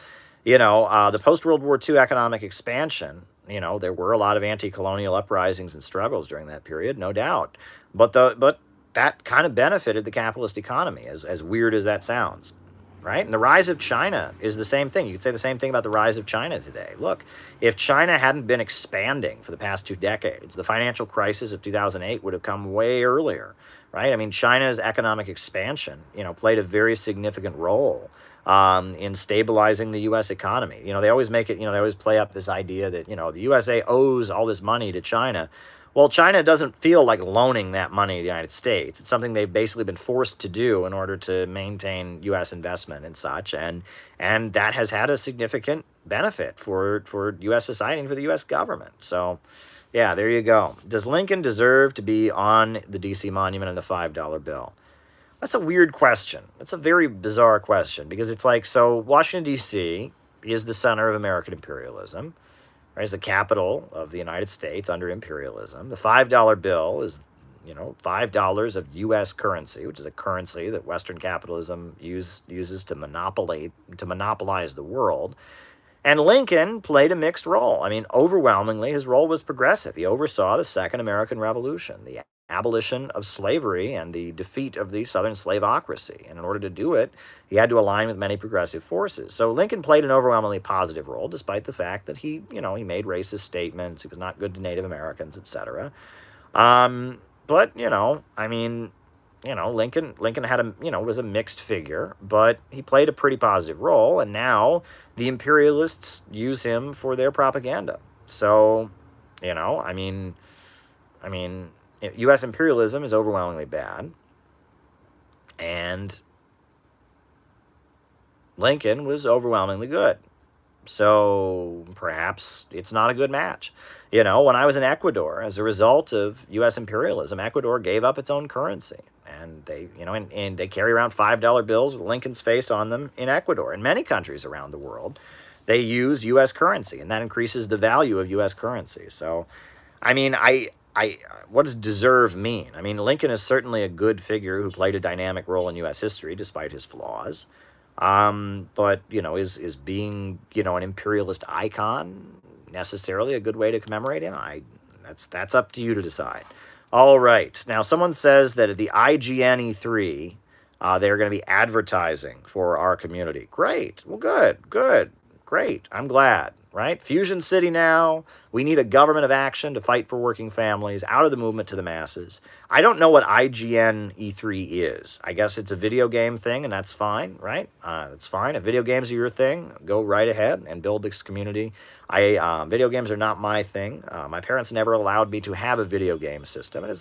the post-World War II economic expansion, there were a lot of anti-colonial uprisings and struggles during that period, no doubt. But that kind of benefited the capitalist economy, as weird as that sounds, right? And the rise of China is the same thing. You could say the same thing about the rise of China today. Look, if China hadn't been expanding for the past 2 decades, the financial crisis of 2008 would have come way earlier, right? I mean, China's economic expansion, played a very significant role in stabilizing the U.S. economy. They always make it, they always play up this idea that, the USA owes all this money to China. Well, China doesn't feel like loaning that money to the United States. It's something they've basically been forced to do in order to maintain U.S. investment and such, and that has had a significant benefit for U.S. society and for the U.S. government. So, yeah, there you go. Does Lincoln deserve to be on the D.C. monument and the $5 bill? That's a weird question. It's a very bizarre question because it's like, so Washington, D.C. is the center of American imperialism. Right, is the capital of the United States under imperialism. The $5 bill is, $5 of U.S. currency, which is a currency that Western capitalism uses to monopolize the world. And Lincoln played a mixed role. I mean, overwhelmingly, his role was progressive. He oversaw the Second American Revolution, the abolition of slavery and the defeat of the Southern slaveocracy. And in order to do it, he had to align with many progressive forces. So Lincoln played an overwhelmingly positive role, despite the fact that he made racist statements, he was not good to Native Americans, etc. But, Lincoln had was a mixed figure, but he played a pretty positive role, and now the imperialists use him for their propaganda. So, U.S. imperialism is overwhelmingly bad, and Lincoln was overwhelmingly good. So perhaps it's not a good match. When I was in Ecuador, as a result of U.S. imperialism, Ecuador gave up its own currency. And and they carry around $5 bills with Lincoln's face on them in Ecuador. In many countries around the world, they use U.S. currency, and that increases the value of U.S. currency. So, what does deserve mean? Lincoln is certainly a good figure who played a dynamic role in U.S. history despite his flaws. But is being an imperialist icon necessarily a good way to commemorate him? That's up to you to decide. All right. Now, someone says that at the IGN E3, they're going to be advertising for our community. Great. Well, good. Great. I'm glad, right? Fusion City now. We need a government of action to fight for working families, out of the movement to the masses. I don't know what IGN E3 is. I guess it's a video game thing, and that's fine, right? That's fine. If video games are your thing, go right ahead and build this community. Video games are not my thing. My parents never allowed me to have a video game system. And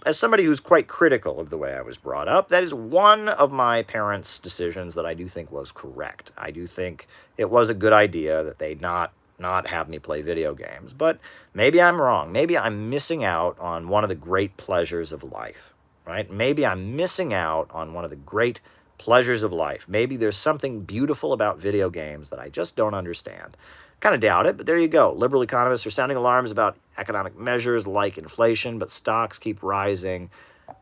as somebody who's quite critical of the way I was brought up, that is one of my parents' decisions that I do think was correct. I do think it was a good idea that they not have me play video games. But maybe I'm wrong. Maybe I'm missing out on one of the great pleasures of life, right? Maybe I'm missing out on one of the great pleasures of life. Maybe there's something beautiful about video games that I just don't understand. Kind of doubt it, but there you go. Liberal economists are sounding alarms about economic measures like inflation, but stocks keep rising.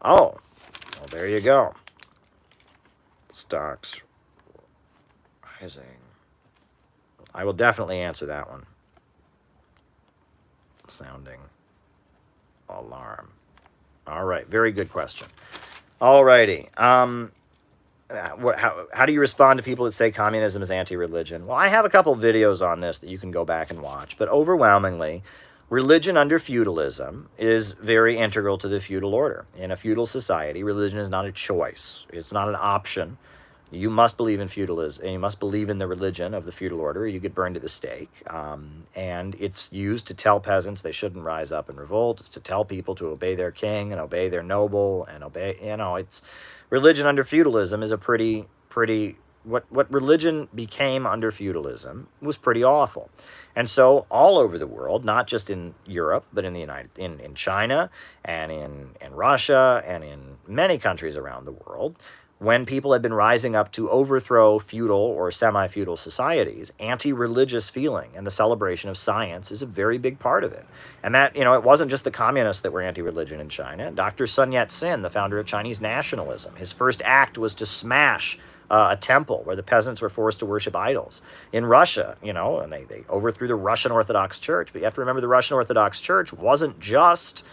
Oh, well, there you go. Stocks rising. I will definitely answer that one. Sounding alarm. All right, very good question. All righty. How do you respond to people that say communism is anti-religion? Well, I have a couple videos on this that you can go back and watch, but overwhelmingly, religion under feudalism is very integral to the feudal order. In a feudal society, religion is not a choice. It's not an option. You must believe in feudalism, and you must believe in the religion of the feudal order, or you get burned at the stake. And it's used to tell peasants they shouldn't rise up and revolt. It's to tell people to obey their king and obey their noble and obey, it's religion under feudalism is a pretty what religion became under feudalism was pretty awful. And so all over the world, not just in Europe, but in in China and in Russia and in many countries around the world, when people had been rising up to overthrow feudal or semi-feudal societies, anti-religious feeling and the celebration of science is a very big part of it. And that, it wasn't just the communists that were anti-religion in China. Dr. Sun Yat-sen, the founder of Chinese nationalism, his first act was to smash a temple where the peasants were forced to worship idols. In Russia, and they overthrew the Russian Orthodox Church. But you have to remember the Russian Orthodox Church wasn't just,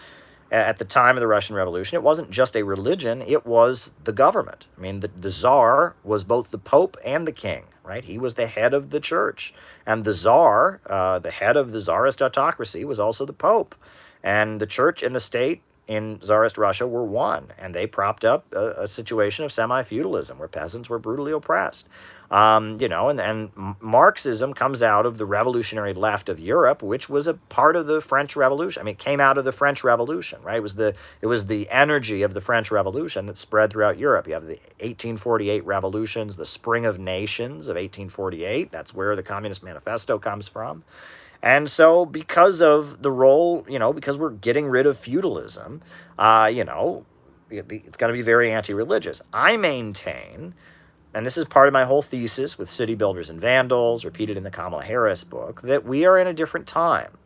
at the time of the Russian Revolution, it wasn't just a religion, it was the government. The Tsar was both the Pope and the king, right? He was the head of the church. And the Tsar, the head of the Tsarist autocracy, was also the Pope. And the church and the state in Tsarist Russia were one, and they propped up a situation of semi-feudalism where peasants were brutally oppressed. And Marxism comes out of the revolutionary left of Europe, which was a part of the French Revolution. It came out of the French Revolution, right? It was the energy of the French Revolution that spread throughout Europe. You have the 1848 revolutions, the Spring of Nations of 1848. That's where the Communist Manifesto comes from. And so because of the role, because we're getting rid of feudalism, it's got to be very anti-religious. I maintain, and this is part of my whole thesis with City Builders and Vandals, repeated in the Kamala Harris book, that we are in a different time.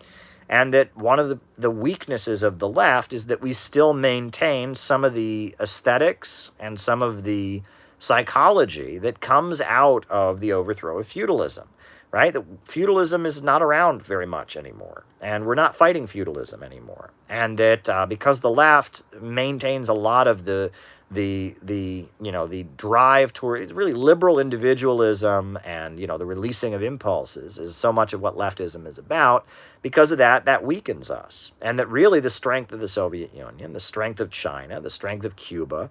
And that one of the weaknesses of the left is that we still maintain some of the aesthetics and some of the psychology that comes out of the overthrow of feudalism. Right? That feudalism is not around very much anymore, and we're not fighting feudalism anymore. And that because the left maintains a lot of the drive toward really liberal individualism and the releasing of impulses is so much of what leftism is about. Because of that weakens us, and that really the strength of the Soviet Union, the strength of China, the strength of Cuba,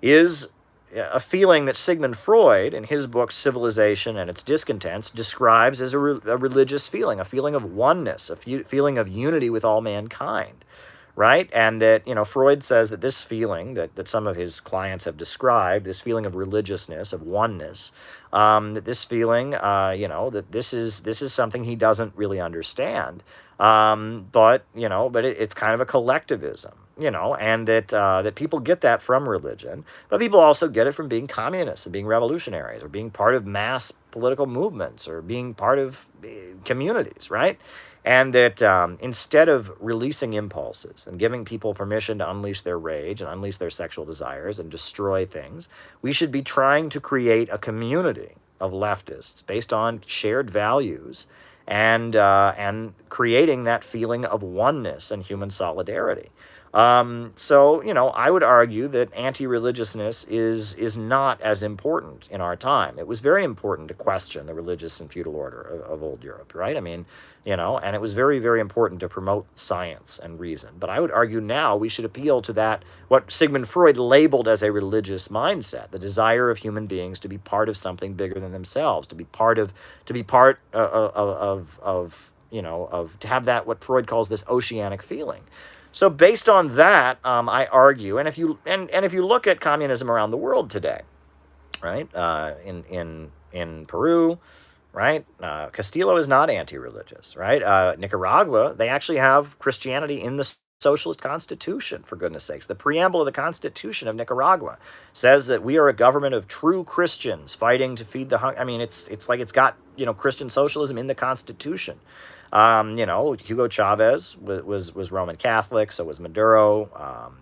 is a feeling that Sigmund Freud, in his book Civilization and Its Discontents, describes as a religious feeling, a feeling of oneness, a feeling of unity with all mankind, right? And that, Freud says that this feeling that some of his clients have described, this feeling of religiousness, of oneness, that this feeling, that this is something he doesn't really understand. But it's kind of a collectivism, and that people get that from religion, but people also get it from being communists and being revolutionaries or being part of mass political movements or being part of communities, right? And that instead of releasing impulses and giving people permission to unleash their rage and unleash their sexual desires and destroy things, we should be trying to create a community of leftists based on shared values and creating that feeling of oneness and human solidarity. I would argue that anti-religiousness is not as important in our time. It was very important to question the religious and feudal order of old Europe, right? I mean, and it was very, very important to promote science and reason. But I would argue now we should appeal to that, what Sigmund Freud labeled as a religious mindset, the desire of human beings to be part of something bigger than themselves, to have that, what Freud calls this oceanic feeling. So based on that, I argue, and if you look at communism around the world today, right, in Peru, right, Castillo is not anti-religious, right? Nicaragua, they actually have Christianity in the socialist constitution, for goodness sakes. The preamble of the Constitution of Nicaragua says that we are a government of true Christians fighting to feed the hungry. I mean, it's like it's got, Christian socialism in the Constitution. Hugo Chavez was Roman Catholic, so was Maduro.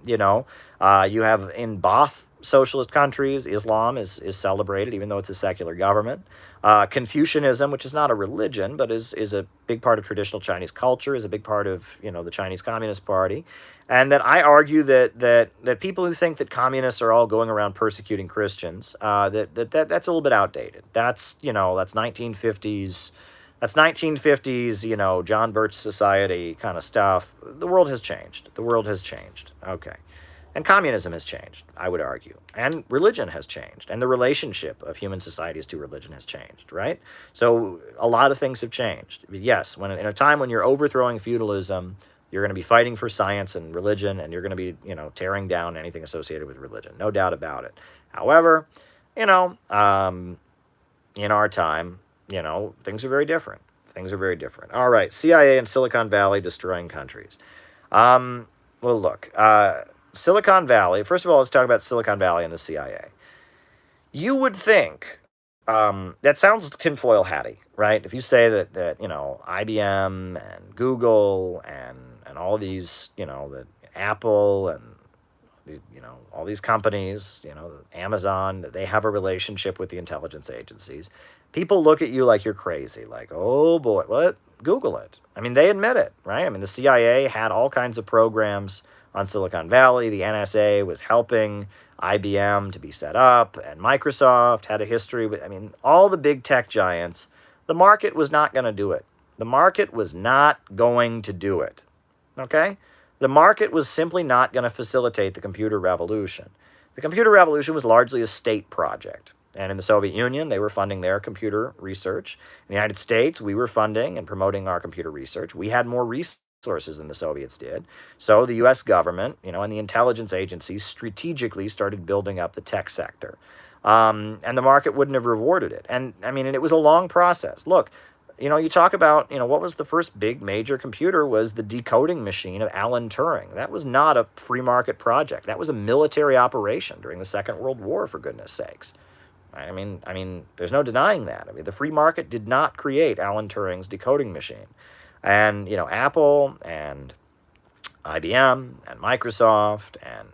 You have in both socialist countries, Islam is celebrated, even though it's a secular government. Confucianism, which is not a religion, but is a big part of traditional Chinese culture, is a big part of, the Chinese Communist Party. And that I argue that people who think that communists are all going around persecuting Christians, that's a little bit outdated. That's 1950s. That's 1950s, John Birch Society kind of stuff. The world has changed. Okay. And communism has changed, I would argue. And religion has changed. And the relationship of human societies to religion has changed, right? So a lot of things have changed. Yes, in a time when you're overthrowing feudalism, you're going to be fighting for science and religion, and you're going to be, tearing down anything associated with religion. No doubt about it. However, in our time, things are very different. All right, CIA and Silicon Valley destroying countries. Look, Silicon Valley, first of all, let's talk about Silicon Valley and the CIA. You would think, that sounds tinfoil hatty, right? If you say that IBM and Google and all these, that Apple and all these companies, Amazon, they have a relationship with the intelligence agencies. People look at you like you're crazy, like, oh boy, what? Google it. I mean, they admit it, right? I mean, the CIA had all kinds of programs on Silicon Valley. The NSA was helping IBM to be set up, and Microsoft had a history with, all the big tech giants. The market was not going to do it. Okay? The market was simply not going to facilitate the computer revolution. The computer revolution was largely a state project. And in the Soviet Union, they were funding their computer research. In the United States, we were funding and promoting our computer research. We had more resources than the Soviets did. So the U.S. government, and the intelligence agencies strategically started building up the tech sector. And the market wouldn't have rewarded it. And it was a long process. Look, you talk about, what was the first big major computer was the decoding machine of Alan Turing. That was not a free market project. That was a military operation during the Second World War, for goodness sakes. There's no denying that. The free market did not create Alan Turing's decoding machine. And, Apple and IBM and Microsoft and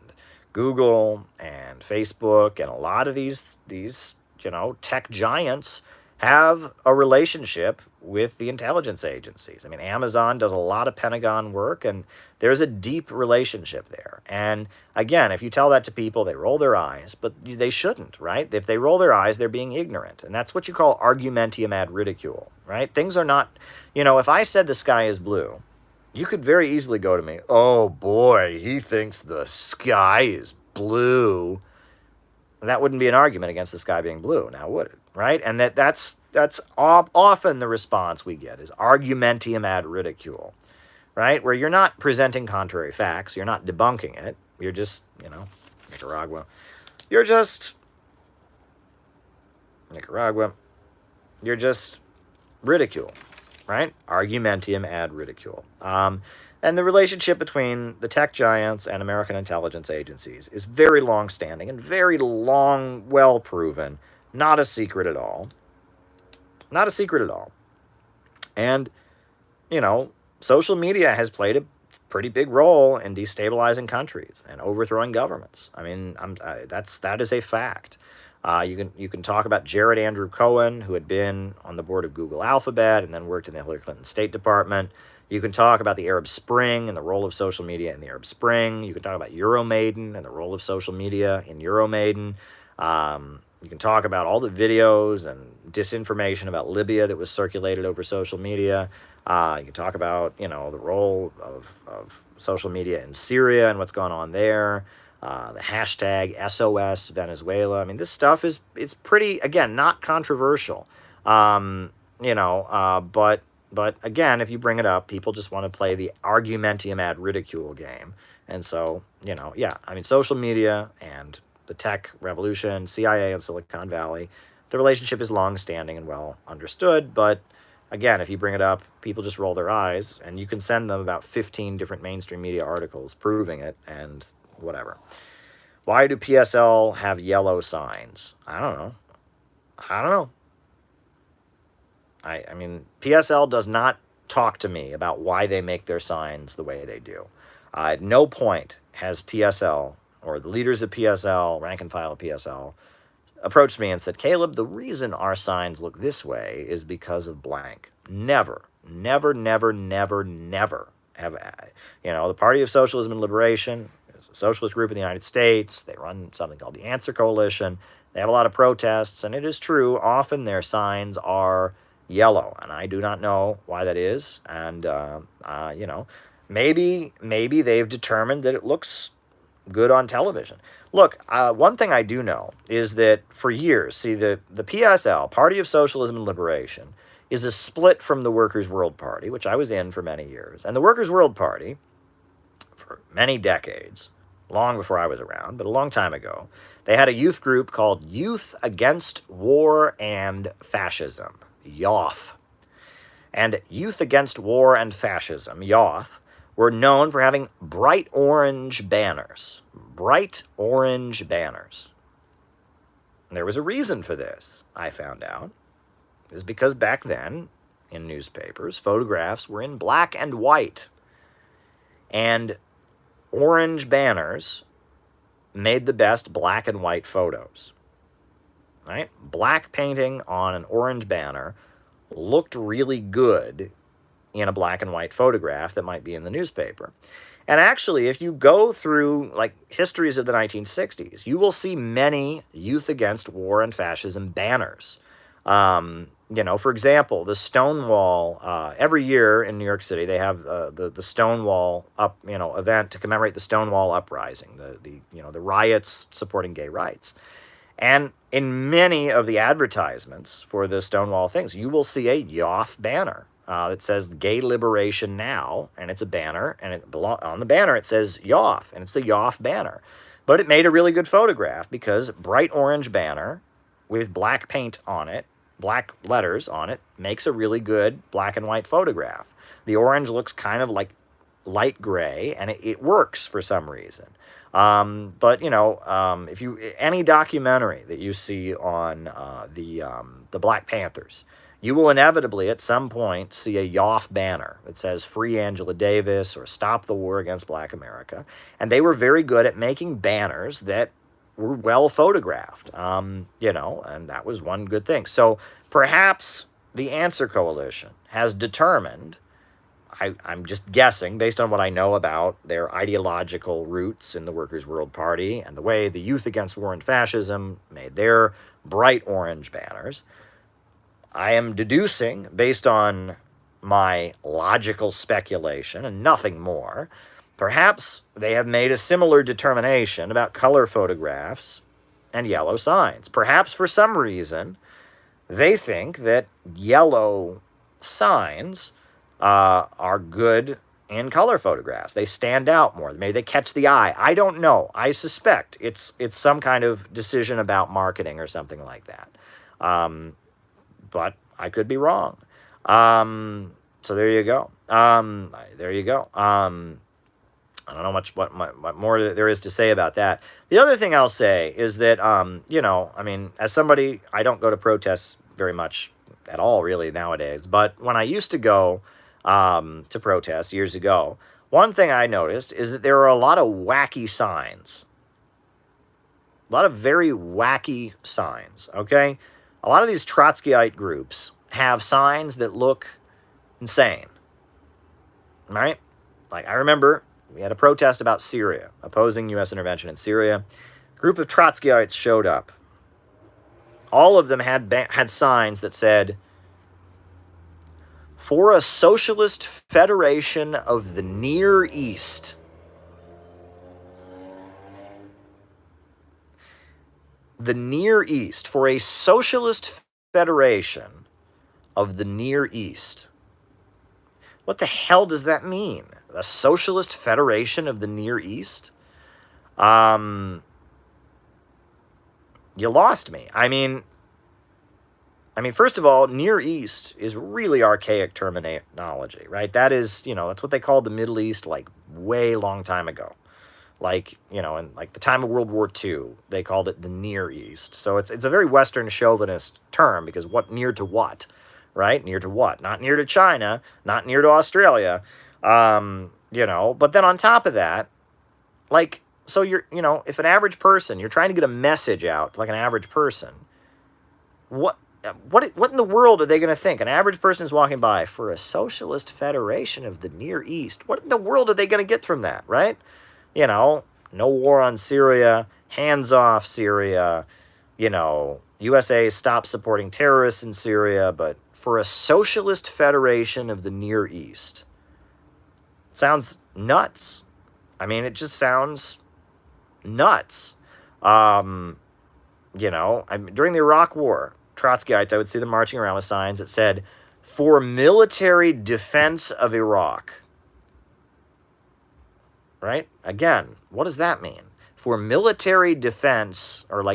Google and Facebook and a lot of these tech giants have a relationship with the intelligence agencies. Amazon does a lot of Pentagon work, and there's a deep relationship there. And again, if you tell that to people, they roll their eyes, but they shouldn't, right? If they roll their eyes, they're being ignorant. And that's what you call argumentium ad ridicule, right? Things are not, if I said the sky is blue, you could very easily go to me, oh boy, he thinks the sky is blue. That wouldn't be an argument against the sky being blue, now would it? Right? And that's often the response we get is argumentium ad ridicule, right? Where you're not presenting contrary facts, you're not debunking it, you're just, Nicaragua. You're just Nicaragua. You're just ridicule, right? Argumentium ad ridicule. And the relationship between the tech giants and American intelligence agencies is very long-standing and very long, well-proven. Not a secret at all. Not a secret at all. And, social media has played a pretty big role in destabilizing countries and overthrowing governments. I mean, that is a fact. You can talk about Jared Andrew Cohen, who had been on the board of Google Alphabet and then worked in the Hillary Clinton State Department. You can talk about the Arab Spring and the role of social media in the Arab Spring. You can talk about Euromaidan and the role of social media in Euromaidan. You can talk about all the videos and disinformation about Libya that was circulated over social media. You can talk about, the role of social media in Syria and what's going on there. The hashtag SOS Venezuela. I mean, this stuff it's pretty, again, not controversial. But again, if you bring it up, people just want to play the argumentium ad ridicule game. And so, social media and the tech revolution, CIA and Silicon Valley, the relationship is long-standing and well understood. But again, if you bring it up, people just roll their eyes, and you can send them about 15 different mainstream media articles proving it, and whatever. Why do PSL have yellow signs? I don't know. I mean, PSL does not talk to me about why they make their signs the way they do. At no point has PSL, or the leaders of PSL, rank and file of PSL, approached me and said, Caleb, the reason our signs look this way is because of blank. Never have, the Party of Socialism and Liberation is a socialist group in the United States. They run something called the Answer Coalition. They have a lot of protests, and it is true, often their signs are yellow, and I do not know why that is. And, maybe they've determined that it looks good on television. Look, one thing I do know is that for years, the PSL, Party of Socialism and Liberation, is a split from the Workers' World Party, which I was in for many years. And the Workers' World Party, for many decades, long before I was around, but a long time ago, they had a youth group called Youth Against War and Fascism, YOF. And Youth Against War and Fascism, YOF, were known for having bright orange banners. Bright orange banners. And there was a reason for this, I found out. It was because back then, in newspapers, photographs were in black and white. And orange banners made the best black and white photos. Right? Black painting on an orange banner looked really good in a black and white photograph that might be in the newspaper. And actually, if you go through histories of the 1960s, you will see many Youth Against War and Fascism banners. For example, the Stonewall, every year in New York City, they have the Stonewall event to commemorate the Stonewall uprising, the riots supporting gay rights. And in many of the advertisements for the Stonewall things, you will see a YOF banner. That says Gay Liberation Now, and it's a banner, and on the banner it says YOF, and it's a YOF banner. But it made a really good photograph because bright orange banner with black paint on it, black letters on it, makes a really good black and white photograph. The orange looks kind of like light gray, and it works for some reason. If any documentary that you see on the Black Panthers, you will inevitably at some point see a YOF banner that says Free Angela Davis or Stop the War Against Black America. And they were very good at making banners that were well photographed, and that was one good thing. So perhaps the Answer Coalition has determined, I'm just guessing based on what I know about their ideological roots in the Workers' World Party and the way the Youth Against War and Fascism made their bright orange banners, I am deducing, based on my logical speculation and nothing more, perhaps they have made a similar determination about color photographs and yellow signs. Perhaps for some reason, they think that yellow signs are good in color photographs. They stand out more. Maybe they catch the eye. I don't know. I suspect it's some kind of decision about marketing or something like that. But I could be wrong. So there you go. There you go. I don't know what more there is to say about that. The other thing I'll say is that, as somebody, I don't go to protests very much at all, really, nowadays. But when I used to go to protest years ago, one thing I noticed is that there are a lot of wacky signs. A lot of very wacky signs, okay? A lot of these Trotskyite groups have signs that look insane, right? Like, I remember we had a protest about Syria, opposing U.S. intervention in Syria. A group of Trotskyites showed up. All of them had signs that said, "For a socialist federation of the Near East." The Near East. For a socialist federation of the Near East. What the hell does that mean? A socialist federation of the Near East? You lost me. I mean, first of all, Near East is really archaic terminology, right? That is, that's what they called the Middle East like way long time ago. Like, in like the time of World War II, they called it the Near East. So it's a very Western chauvinist term, because what near to what, right? Near to what? Not near to China, not near to Australia, but then on top of that, like, so you're, if an average person, you're trying to get a message out, like an average person, what in the world are they going to think? An average person is walking by, for a socialist federation of the Near East. What in the world are they going to get from that, right? No war on Syria, hands off Syria, USA stop supporting terrorists in Syria, but for a socialist federation of the Near East. Sounds nuts. It just sounds nuts. During the Iraq War, Trotskyites, I would see them marching around with signs that said, "For military defense of Iraq." Right? Again, what does that mean? For military defense, or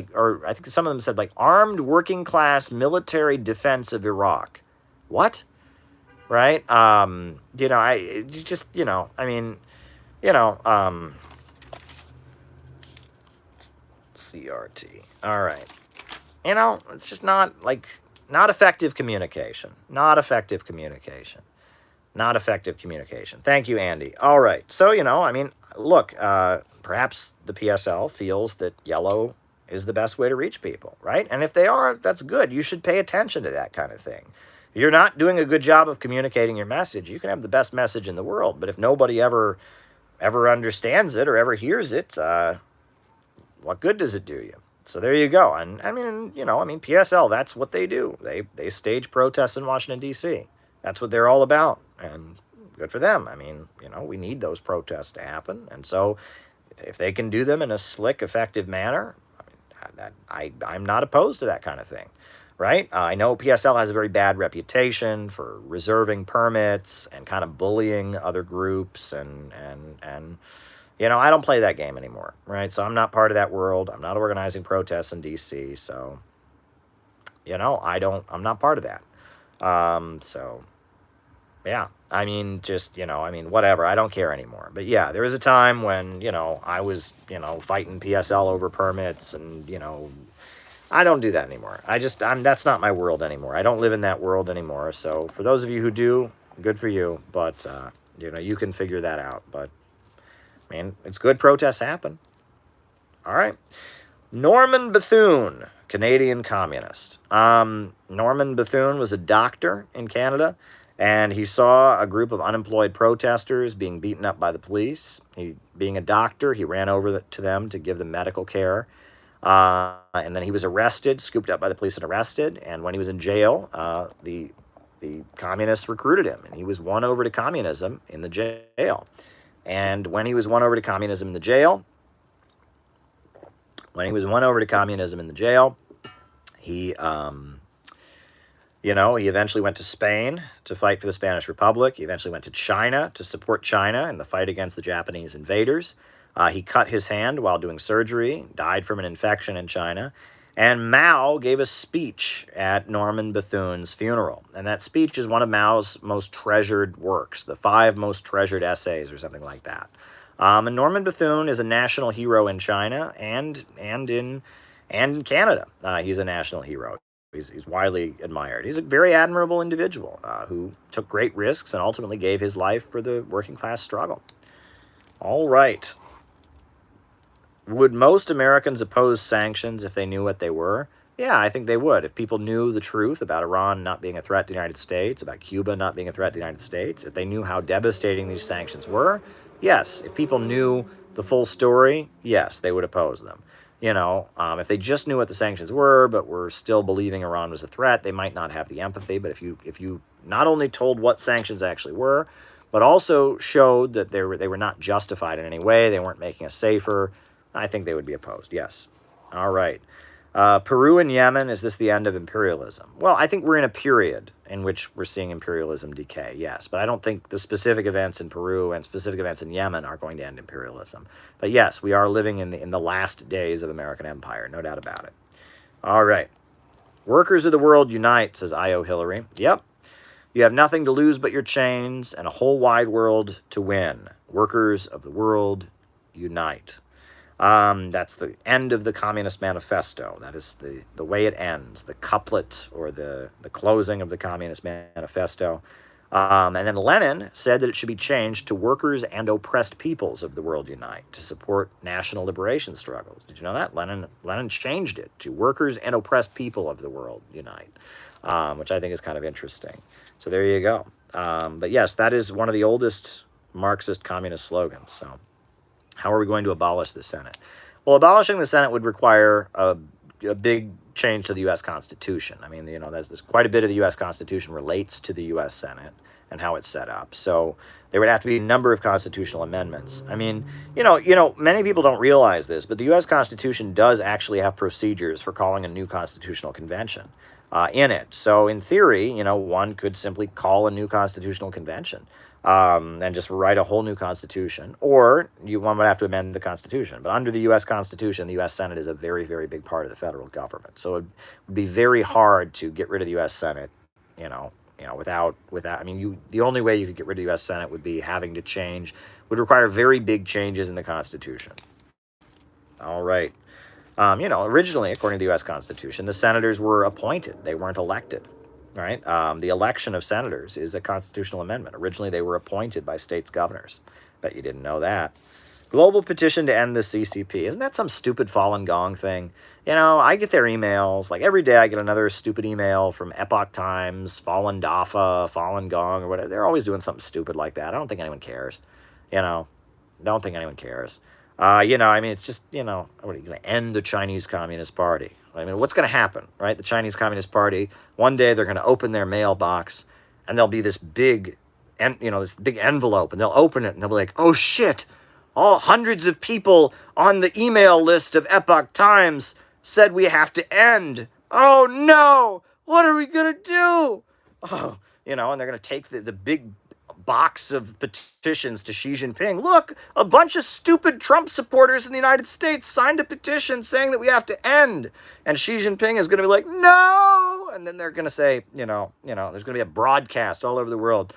I think some of them said like armed working class military defense of Iraq. What? Right? CRT. All right. It's just not effective communication. Not effective communication. Not effective communication. Thank you, Andy. All right. So, look, perhaps the PSL feels that yellow is the best way to reach people, right? And if they are, that's good. You should pay attention to that kind of thing. If you're not doing a good job of communicating your message, you can have the best message in the world, but if nobody ever understands it or ever hears it, what good does it do you? So there you go. And PSL, that's what they do. They stage protests in Washington, D.C. That's what they're all about. And good for them. We need those protests to happen. And so if they can do them in a slick, effective manner, I'm not opposed to that kind of thing, right? I know PSL has a very bad reputation for reserving permits and kind of bullying other groups. And I don't play that game anymore, right? So I'm not part of that world. I'm not organizing protests in D.C. So, I'm not part of that. Yeah, whatever. I don't care anymore. But yeah, there was a time when, I was, fighting PSL over permits and, I don't do that anymore. That's not my world anymore. I don't live in that world anymore. So for those of you who do, good for you. But, you can figure that out. But, it's good protests happen. All right. Norman Bethune, Canadian communist. Norman Bethune was a doctor in Canada. And he saw a group of unemployed protesters being beaten up by the police. Being a doctor, he ran over to them to give them medical care. And then he was arrested, scooped up by the police and arrested. And when he was in jail, the communists recruited him. And he was won over to communism in the jail. And when he was won over to communism in the jail, he You know, he eventually went to Spain to fight for the Spanish Republic. He eventually went to China to support China in the fight against the Japanese invaders. He cut his hand while doing surgery, died from an infection in China. And Mao gave a speech at Norman Bethune's funeral. And that speech is one of Mao's most treasured works, the 5 most treasured essays or something like that. And Norman Bethune is a national hero in China and in Canada. He's a national hero. He's widely admired. He's a very admirable individual who took great risks and ultimately gave his life for the working class struggle. All right. Would most Americans oppose sanctions if they knew what they were? Yeah, I think they would. If people knew the truth about Iran not being a threat to the United States, about Cuba not being a threat to the United States, if they knew how devastating these sanctions were, yes. If people knew the full story, yes, they would oppose them. You know, if they just knew what the sanctions were, but were still believing Iran was a threat, they might not have the empathy. But if you not only told what sanctions actually were, but also showed that they were not justified in any way, they weren't making us safer, I think they would be opposed. Yes. All right. Peru and Yemen, is this the end of imperialism? Well, I think we're in a period in which we're seeing imperialism decay, yes. But I don't think the specific events in Peru and specific events in Yemen are going to end imperialism. But yes, we are living in the last days of American empire, no doubt about it. All right. Workers of the world unite, says I.O. Hillary. Yep. You have nothing to lose but your chains and a whole wide world to win. Workers of the world unite. That's the end of the Communist Manifesto. That is the way it ends, the couplet or the closing of the Communist Manifesto. And then Lenin said that it should be changed to workers and oppressed peoples of the world unite to support national liberation struggles. Did you know that? Lenin changed it to workers and oppressed people of the world unite, which I think is kind of interesting. So there you go. But yes, that is one of the oldest Marxist communist slogans. So how are we going to abolish the Senate? Well, abolishing the Senate would require a big change to the U.S. Constitution. I mean, you know, there's quite a bit of the U.S. Constitution relates to the U.S. Senate and how it's set up. So there would have to be a number of constitutional amendments. I mean, you know, many people don't realize this, but the U.S. Constitution does actually have procedures for calling a new constitutional convention in it. So in theory, you know, one could simply call a new constitutional convention. And just write a whole new constitution, or one would have to amend the Constitution. But under the U.S. Constitution, the U.S. Senate is a very, very big part of the federal government. So it would be very hard to get rid of the U.S. Senate, without. I mean, the only way you could get rid of the U.S. Senate would be having to change, would require very big changes in the Constitution. All right. Originally, according to the U.S. Constitution, the senators were appointed; they weren't elected. Right? The election of senators is a constitutional amendment. Originally, they were appointed by states' governors. Bet you didn't know that. Global petition to end the CCP. Isn't that some stupid Falun Gong thing? You know, I get their emails. Like every day I get another stupid email from Epoch Times, Falun Dafa, Falun Gong, or whatever. They're always doing something stupid like that. I don't think anyone cares. Don't think anyone cares. I mean, it's just, what are you going to end the Chinese Communist Party? I mean, what's going to happen, right? The Chinese Communist Party, one day they're going to open their mailbox and there'll be this big envelope, and they'll open it and they'll be like, oh shit, all hundreds of people on the email list of Epoch Times said we have to end. Oh no, what are we going to do? Oh, and they're going to take the big box of petitions to Xi Jinping. Look, a bunch of stupid Trump supporters in the United States signed a petition saying that we have to end. And Xi Jinping is going to be like, no! And then they're going to say, there's going to be a broadcast all over the world.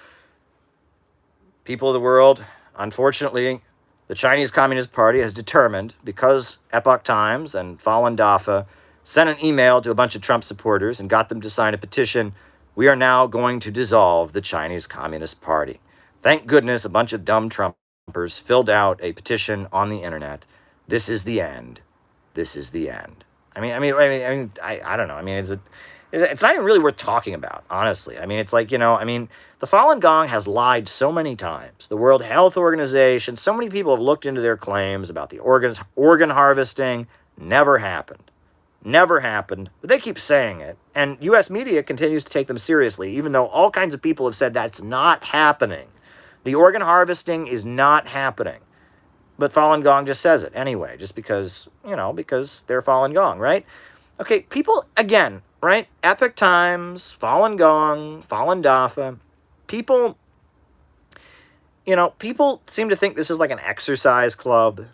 People of the world, unfortunately, the Chinese Communist Party has determined, because Epoch Times and Falun Dafa sent an email to a bunch of Trump supporters and got them to sign a petition, we are now going to dissolve the Chinese Communist Party. Thank goodness a bunch of dumb Trumpers filled out a petition on the internet. This is the end. This is the end. I don't know. I mean, it's not even really worth talking about, honestly. I mean, it's like, the Falun Gong has lied so many times. The World Health Organization, so many people have looked into their claims about the organ harvesting. Never happened. Never happened, but they keep saying it. And U.S. media continues to take them seriously, even though all kinds of people have said that's not happening. The organ harvesting is not happening. But Falun Gong just says it anyway, just because they're Falun Gong, right? Okay, people, again, right? Epic Times, Falun Gong, Falun Dafa. People, people seem to think this is like an exercise club.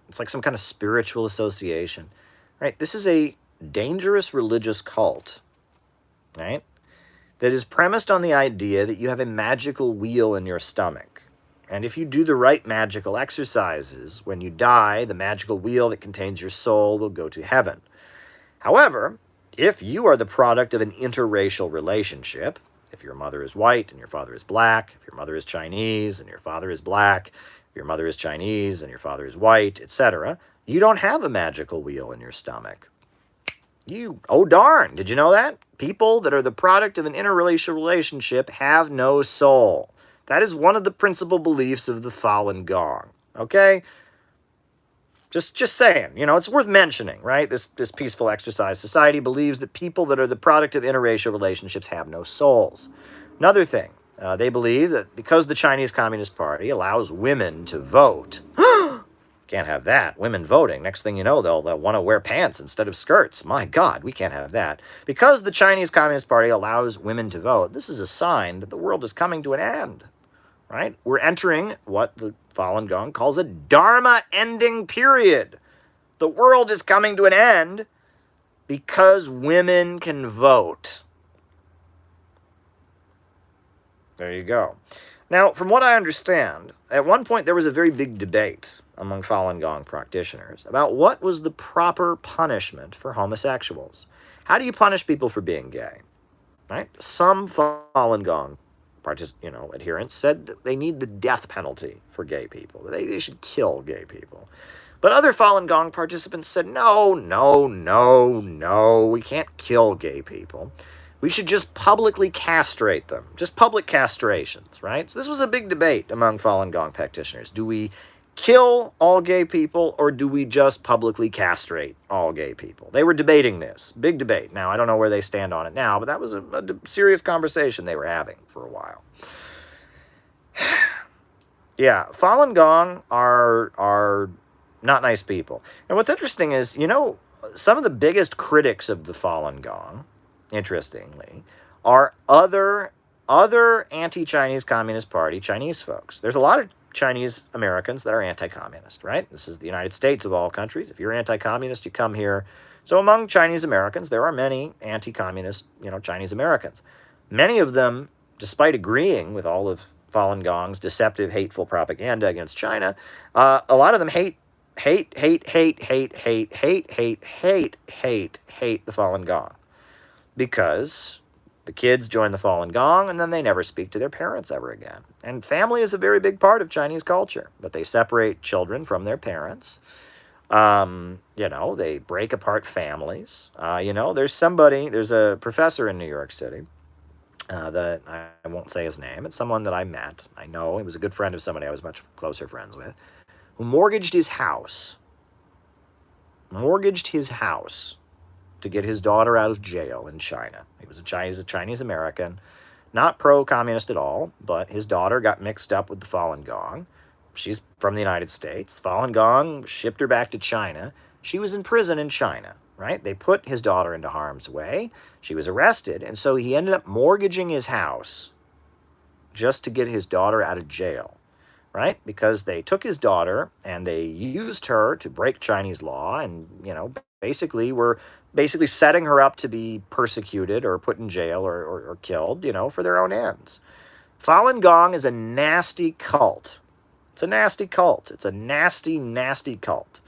It's like some kind of spiritual association, right? This is a dangerous religious cult, right? That is premised on the idea that you have a magical wheel in your stomach. And if you do the right magical exercises, when you die, the magical wheel that contains your soul will go to heaven. However, if you are the product of an interracial relationship, if your mother is white and your father is black, if your mother is Chinese and your father is black, if your mother is Chinese and your father is white, etc., you don't have a magical wheel in your stomach. Oh darn, did you know that? People that are the product of an interracial relationship have no soul. That is one of the principal beliefs of the Falun Gong, okay? Just saying, it's worth mentioning, right? This peaceful exercise society believes that people that are the product of interracial relationships have no souls. Another thing, they believe that because the Chinese Communist Party allows women to vote, can't have that. Women voting. Next thing you know, they'll want to wear pants instead of skirts. My God, we can't have that. Because the Chinese Communist Party allows women to vote, this is a sign that the world is coming to an end, right? We're entering what the Falun Gong calls a Dharma ending period. The world is coming to an end because women can vote. There you go. Now, from what I understand, at one point there was a very big debate among Falun Gong practitioners about what was the proper punishment for homosexuals. How do you punish people for being gay? Right? Some Falun Gong adherents said that they need the death penalty for gay people. They should kill gay people. But other Falun Gong participants said, no, we can't kill gay people. We should just publicly castrate them. Just public castrations, right? So this was a big debate among Falun Gong practitioners. Do we kill all gay people, or do we just publicly castrate all gay people? They were debating this. Big debate. Now, I don't know where they stand on it now, but that was a serious conversation they were having for a while. Yeah, Falun Gong are not nice people. And what's interesting is, some of the biggest critics of the Falun Gong, interestingly, are other anti-Chinese Communist Party Chinese folks. There's a lot of Chinese Americans that are anti-communist, right? This is the United States of all countries. If you're anti-communist, you come here. So among Chinese Americans, there are many anti-communist, Chinese Americans. Many of them, despite agreeing with all of Falun Gong's deceptive, hateful propaganda against China, a lot of them hate the Falun Gong, because the kids join the Falun Gong and then they never speak to their parents ever again. And family is a very big part of Chinese culture, but they separate children from their parents. They break apart families. There's a professor in New York City that I won't say his name. It's someone that I met. I know he was a good friend of somebody I was much closer friends with, who mortgaged his house to get his daughter out of jail in China. He was a Chinese American, not pro-communist at all, but his daughter got mixed up with the Falun Gong. She's from the United States. Falun Gong shipped her back to China. She was in prison in China, right? They put his daughter into harm's way. She was arrested, and so he ended up mortgaging his house just to get his daughter out of jail, right? Because they took his daughter and they used her to break Chinese law and, basically were setting her up to be persecuted or put in jail or killed, for their own ends. Falun Gong is a nasty cult. It's a nasty cult. It's a nasty, nasty cult.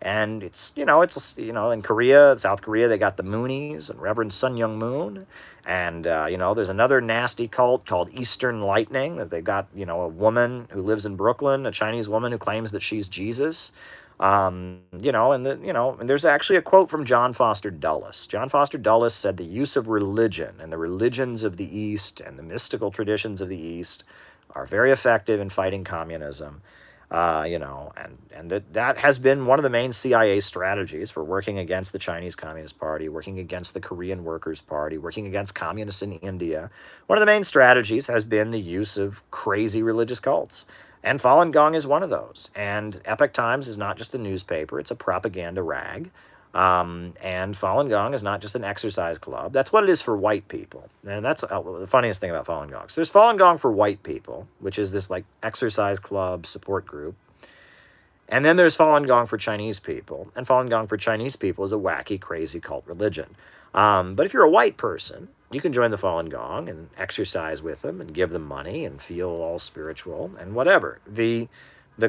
And it's in Korea, South Korea, they got the Moonies and Reverend Sun Young Moon. And, there's another nasty cult called Eastern Lightning, that they've got, a woman who lives in Brooklyn, a Chinese woman who claims that she's Jesus. And there's actually a quote from John Foster Dulles. John Foster Dulles said the use of religion and the religions of the East and the mystical traditions of the East are very effective in fighting communism. And that has been one of the main CIA strategies for working against the Chinese Communist Party, working against the Korean Workers' Party, working against communists in India. One of the main strategies has been the use of crazy religious cults. And Falun Gong is one of those. And Epoch Times is not just a newspaper, it's a propaganda rag. And Falun Gong is not just an exercise club. That's what it is for white people. And that's the funniest thing about Falun Gong. So there's Falun Gong for white people, which is this like exercise club support group. And then there's Falun Gong for Chinese people. And Falun Gong for Chinese people is a wacky, crazy cult religion. But if you're a white person, you can join the Falun Gong and exercise with them and give them money and feel all spiritual and whatever. The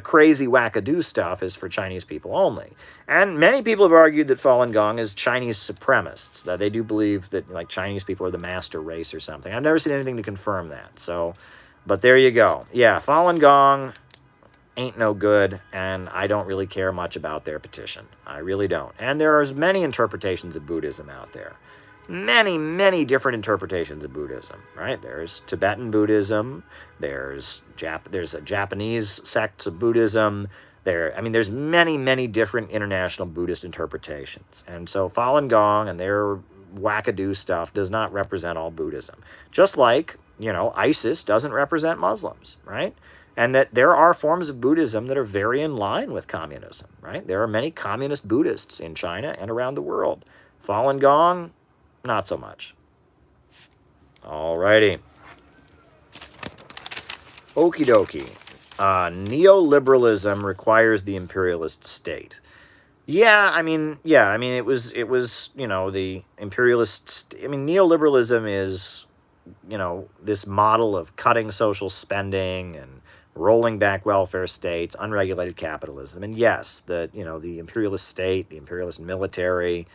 crazy wackadoo stuff is for Chinese people only. And many people have argued that Falun Gong is Chinese supremacists, that they do believe that like Chinese people are the master race or something. I've never seen anything to confirm that. So, but there you go. Yeah, Falun Gong ain't no good, and I don't really care much about their petition. I really don't. And there are many interpretations of Buddhism out there. Many, many different interpretations of Buddhism, right? There's Tibetan Buddhism, there's a Japanese sects of Buddhism, there's many, many different international Buddhist interpretations. And so Falun Gong and their wackadoo stuff does not represent all Buddhism. Just like, ISIS doesn't represent Muslims, right? And that there are forms of Buddhism that are very in line with communism, right? There are many communist Buddhists in China and around the world. Falun Gong, not so much. Alrighty. Okie dokie. Neoliberalism requires the imperialist state. It was, the imperialist, neoliberalism is, this model of cutting social spending and rolling back welfare states, unregulated capitalism. And yes, the imperialist state, the imperialist military,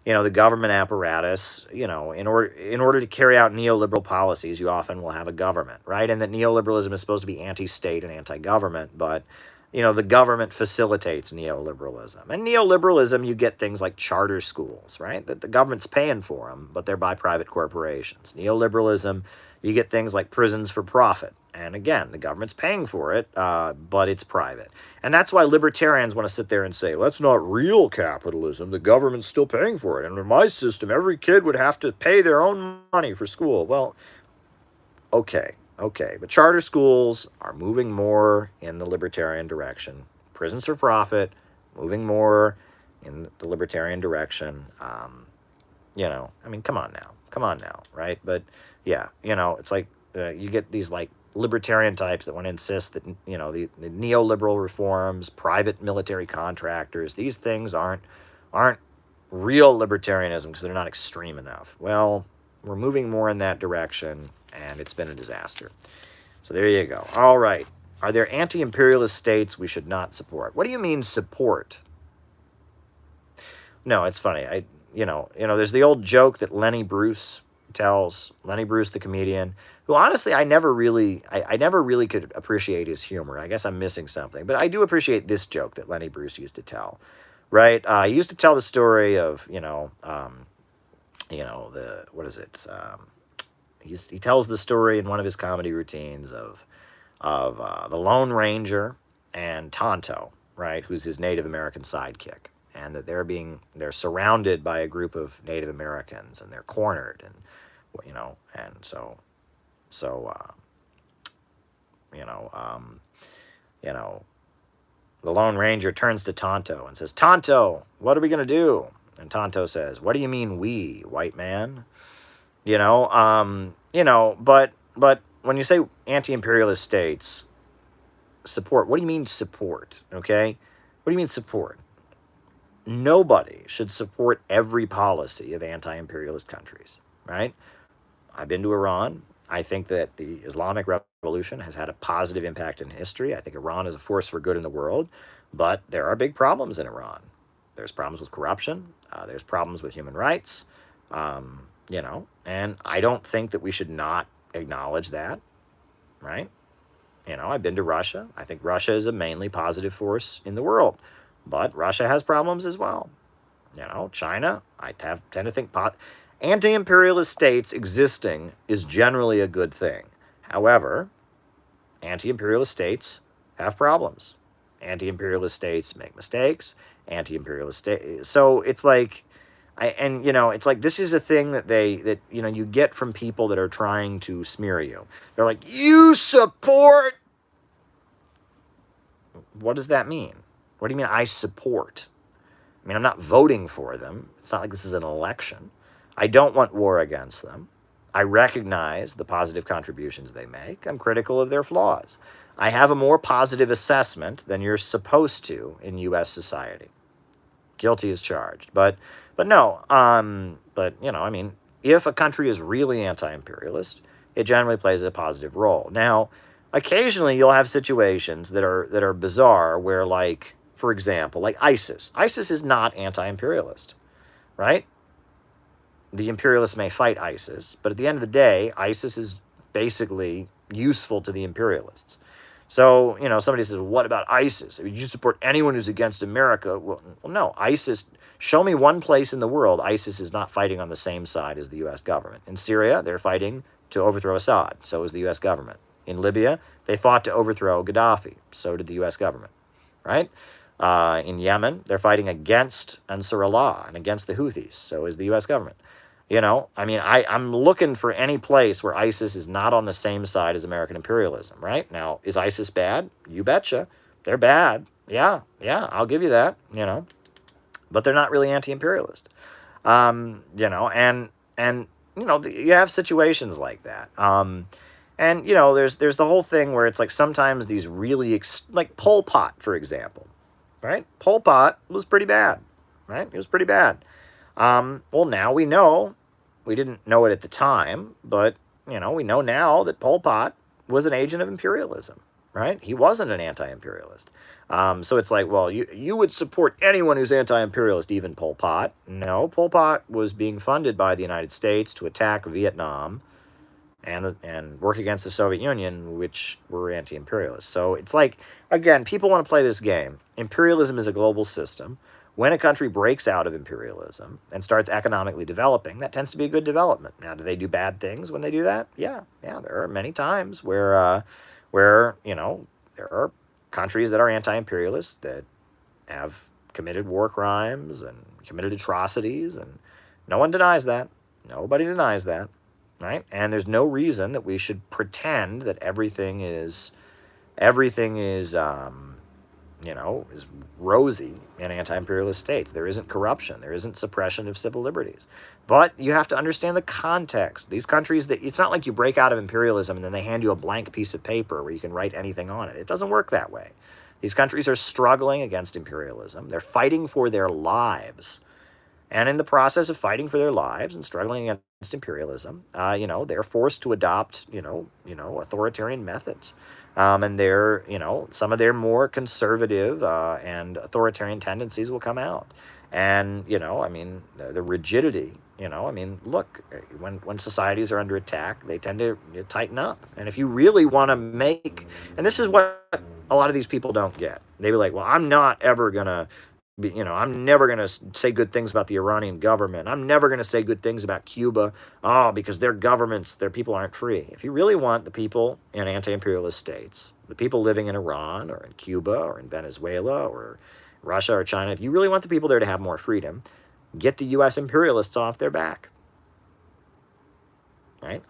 the government apparatus, in order to carry out neoliberal policies, you often will have a government, right? And that neoliberalism is supposed to be anti-state and anti-government, but, the government facilitates neoliberalism. And neoliberalism, you get things like charter schools, right? That the government's paying for them, but they're by private corporations. Neoliberalism, you get things like prisons for profit. And again, the government's paying for it, but it's private. And that's why libertarians want to sit there and say, well, that's not real capitalism. The government's still paying for it. And in my system, every kid would have to pay their own money for school. Well, okay. But charter schools are moving more in the libertarian direction. Prisons for profit, moving more in the libertarian direction. Come on now, right? But yeah, it's like you get these like libertarian types that want to insist that, the neoliberal reforms, private military contractors, these things aren't real libertarianism because they're not extreme enough. Well, we're moving more in that direction, and it's been a disaster. So there you go. All right. Are there anti-imperialist states we should not support? What do you mean support? No, it's funny. There's the old joke that Lenny Bruce tells, Lenny Bruce, the comedian, who honestly I never really could appreciate his humor. I guess I'm missing something, but I do appreciate this joke that Lenny Bruce used to tell, right? He used to tell the story of, he tells the story in one of his comedy routines of the Lone Ranger and Tonto, right, who's his Native American sidekick, and that they're surrounded by a group of Native Americans, and they're cornered, and the Lone Ranger turns to Tonto and says, "Tonto, what are we gonna do?" And Tonto says, "What do you mean we, white man?" But when you say anti-imperialist states support, what do you mean support? Okay, what do you mean support? Nobody should support every policy of anti-imperialist countries, right? I've been to Iran. I think that the Islamic Revolution has had a positive impact in history. I think Iran is a force for good in the world, but there are big problems in Iran. There's problems with corruption. There's problems with human rights, and I don't think that we should not acknowledge that, right? I've been to Russia. I think Russia is a mainly positive force in the world, but Russia has problems as well. China, I tend to think anti-imperialist states existing is generally a good thing. However, anti-imperialist states have problems. Anti-imperialist states make mistakes. Anti-imperialist states. So it's like, it's like this is a thing that you get from people that are trying to smear you. They're like, you support. What does that mean? What do you mean I support? I mean, I'm not voting for them. It's not like this is an election. I don't want war against them. I recognize the positive contributions they make. I'm critical of their flaws. I have a more positive assessment than you're supposed to in U.S. society. Guilty as charged. But no, but, you know, I mean, if a country is really anti-imperialist, it generally plays a positive role. Now, occasionally you'll have situations that are bizarre where, like, for example, like ISIS. ISIS is not anti-imperialist, right? The imperialists may fight ISIS, but at the end of the day, ISIS is basically useful to the imperialists. So, you know, somebody says, well, what about ISIS? I mean, you support anyone who's against America. Well, no, ISIS, show me one place in the world ISIS is not fighting on the same side as the U.S. government. In Syria, they're fighting to overthrow Assad. So is the U.S. government. In Libya, they fought to overthrow Gaddafi. So did the U.S. government, right? In Yemen, they're fighting against Ansar Allah and against the Houthis. So is the U.S. government. You know, I mean, I'm looking for any place where ISIS is not on the same side as American imperialism, right? Now, is ISIS bad? You betcha. They're bad. Yeah, I'll give you that, you know. But they're not really anti-imperialist. You know, and you know, you have situations like that. And, you know, there's the whole thing where it's like sometimes these really, like Pol Pot, for example, right? Pol Pot was pretty bad, right? He was pretty bad. Well, now we know, we didn't know it at the time, but, you know, we know now that Pol Pot was an agent of imperialism, right? He wasn't an anti-imperialist. So it's like, well, you would support anyone who's anti-imperialist, even Pol Pot. No, Pol Pot was being funded by the United States to attack Vietnam and work against the Soviet Union, which were anti-imperialist. So it's like, again, people want to play this game. Imperialism is a global system. When a country breaks out of imperialism and starts economically developing, that tends to be a good development. Now, do they do bad things when they do that? Yeah, there are many times where you know, there are countries that are anti-imperialist that have committed war crimes and committed atrocities, and no one denies that. Nobody denies that, right? And there's no reason that we should pretend that everything is you know, is rosy in anti-imperialist states. There isn't corruption. There isn't suppression of civil liberties. But you have to understand the context. These countries, it's not like you break out of imperialism and then they hand you a blank piece of paper where you can write anything on it. It doesn't work that way. These countries are struggling against imperialism. They're fighting for their lives. And in the process of fighting for their lives and struggling against imperialism, you know, they're forced to adopt, you know, authoritarian methods. And they're, you know, some of their more conservative and authoritarian tendencies will come out. And, you know, I mean, the rigidity, you know, I mean, look, when societies are under attack, they tend to tighten up. And if you really want to make, and this is what a lot of these people don't get. They be like, well, I'm not ever going to, you know, I'm never going to say good things about the Iranian government. I'm never going to say good things about Cuba. Oh, because their governments, their people aren't free. If you really want the people in anti-imperialist states, the people living in Iran or in Cuba or in Venezuela or Russia or China, if you really want the people there to have more freedom, get the U.S. imperialists off their back. Right?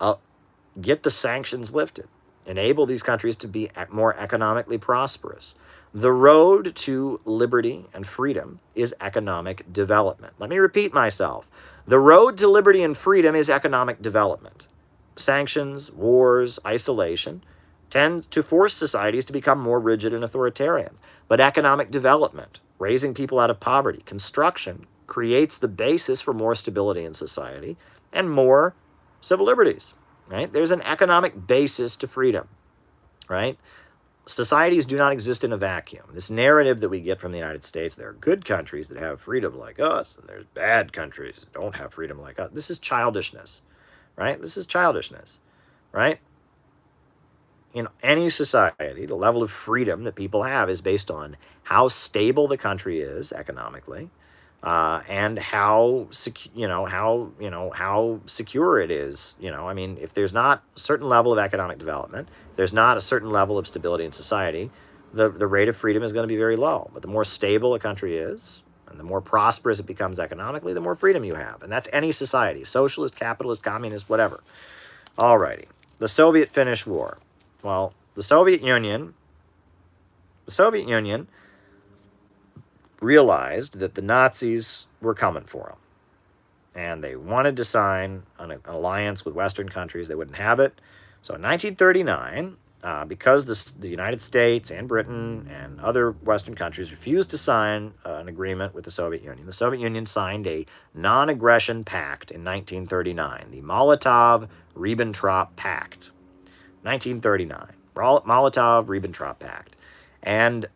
Get the sanctions lifted. Enable these countries to be more economically prosperous. The road to liberty and freedom is economic development. Let me repeat myself. The road to liberty and freedom is economic development. Sanctions, wars, isolation tend to force societies to become more rigid and authoritarian. But economic development, raising people out of poverty, construction, creates the basis for more stability in society and more civil liberties. Right? There's an economic basis to freedom. Right? Societies do not exist in a vacuum. This narrative that we get from the United States, there are good countries that have freedom like us, and there's bad countries that don't have freedom like us. This is childishness, right? This is childishness, right? In any society, the level of freedom that people have is based on how stable the country is economically, and how secure it is. You know, I mean, if there's not a certain level of economic development, there's not a certain level of stability in society, the rate of freedom is going to be very low. But the more stable a country is, and the more prosperous it becomes economically, the more freedom you have. And that's any society, socialist, capitalist, communist, whatever. Alrighty. The Soviet-Finnish War. Well, the Soviet Union realized that the Nazis were coming for them. And they wanted to sign an alliance with Western countries. They wouldn't have it. So in 1939, because the United States and Britain and other Western countries refused to sign an agreement with the Soviet Union signed a non-aggression pact in 1939, the Molotov-Ribbentrop Pact. 1939, Molotov-Ribbentrop Pact. And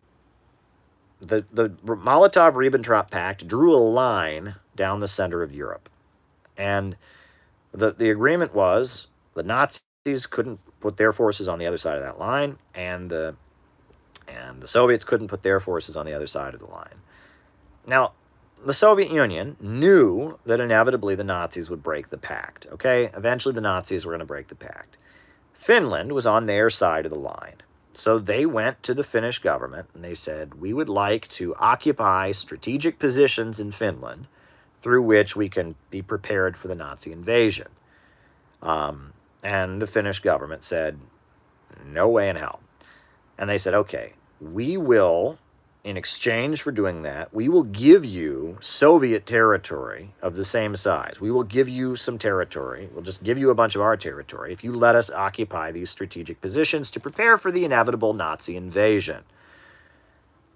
the Molotov-Ribbentrop Pact drew a line down the center of Europe. And the agreement was the Nazis couldn't put their forces on the other side of that line, and the Soviets couldn't put their forces on the other side of the line. Now, the Soviet Union knew that inevitably the Nazis would break the pact, okay? Eventually the Nazis were going to break the pact. Finland was on their side of the line. So they went to the Finnish government and they said, we would like to occupy strategic positions in Finland through which we can be prepared for the Nazi invasion. And the Finnish government said, no way in hell. And they said, okay, we will, in exchange for doing that, we will give you Soviet territory of the same size. We will give you some territory. We'll just give you a bunch of our territory if you let us occupy these strategic positions to prepare for the inevitable Nazi invasion.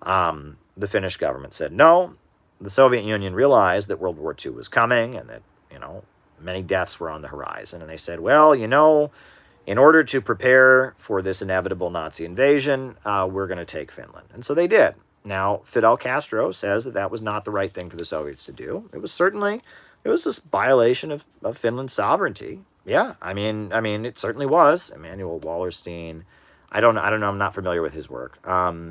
The Finnish government said no. The Soviet Union realized that World War II was coming and that, many deaths were on the horizon. And they said, well, in order to prepare for this inevitable Nazi invasion, we're going to take Finland. And so they did. Now, Fidel Castro says that that was not the right thing for the Soviets to do. It was this violation of Finland's sovereignty. Yeah, I mean, it certainly was. Emanuel Wallerstein, I don't know, I'm not familiar with his work. A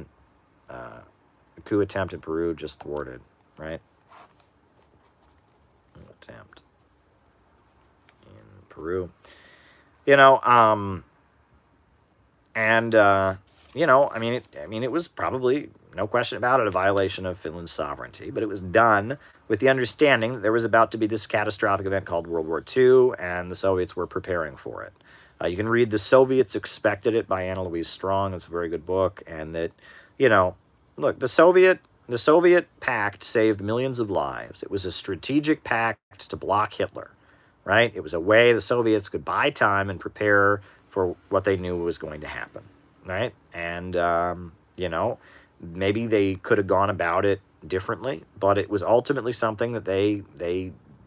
coup attempt in Peru just thwarted, right? Attempt in Peru. It was probably, no question about it, a violation of Finland's sovereignty, but it was done with the understanding that there was about to be this catastrophic event called World War II, and the Soviets were preparing for it. You can read The Soviets Expected It by Anna Louise Strong. It's a very good book, and that, look, the Soviet pact saved millions of lives. It was a strategic pact to block Hitler, right? It was a way the Soviets could buy time and prepare for what they knew was going to happen, right? And, maybe they could have gone about it differently, but it was ultimately something that they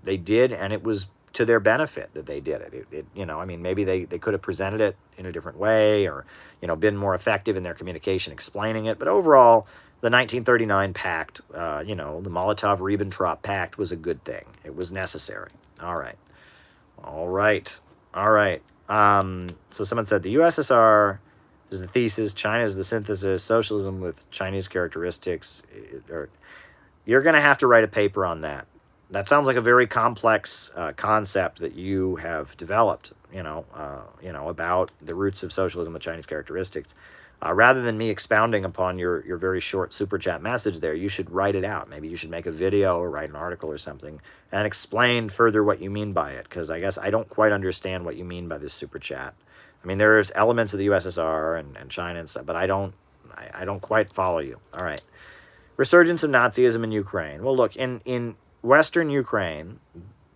did, and it was to their benefit that they did it. Maybe they could have presented it in a different way or, been more effective in their communication explaining it. But overall, the 1939 pact, the Molotov-Ribbentrop Pact was a good thing. It was necessary. All right. So someone said the USSR is the thesis, China is the synthesis, socialism with Chinese characteristics. You're going to have to write a paper on that. That sounds like a very complex concept that you have developed, about the roots of socialism with Chinese characteristics. Rather than me expounding upon your very short super chat message there, you should write it out. Maybe you should make a video or write an article or something and explain further what you mean by it, because I guess I don't quite understand what you mean by this super chat. There's elements of the USSR and China and stuff, but I don't quite follow you. All right. Resurgence of Nazism in Ukraine. Well, look, in Western Ukraine,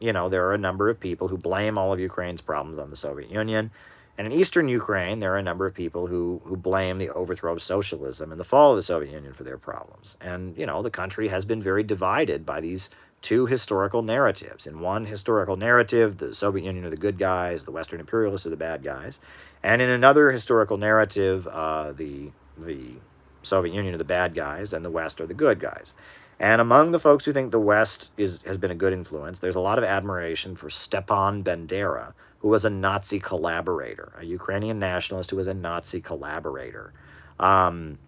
there are a number of people who blame all of Ukraine's problems on the Soviet Union. And in Eastern Ukraine, there are a number of people who blame the overthrow of socialism and the fall of the Soviet Union for their problems. And, the country has been very divided by these two historical narratives. In one historical narrative, the Soviet Union are the good guys, the Western imperialists are the bad guys. And in another historical narrative, the Soviet Union are the bad guys and the West are the good guys. And among the folks who think the West has been a good influence, there's a lot of admiration for Stepan Bandera, who was a Nazi collaborator, a Ukrainian nationalist who was a Nazi collaborator. And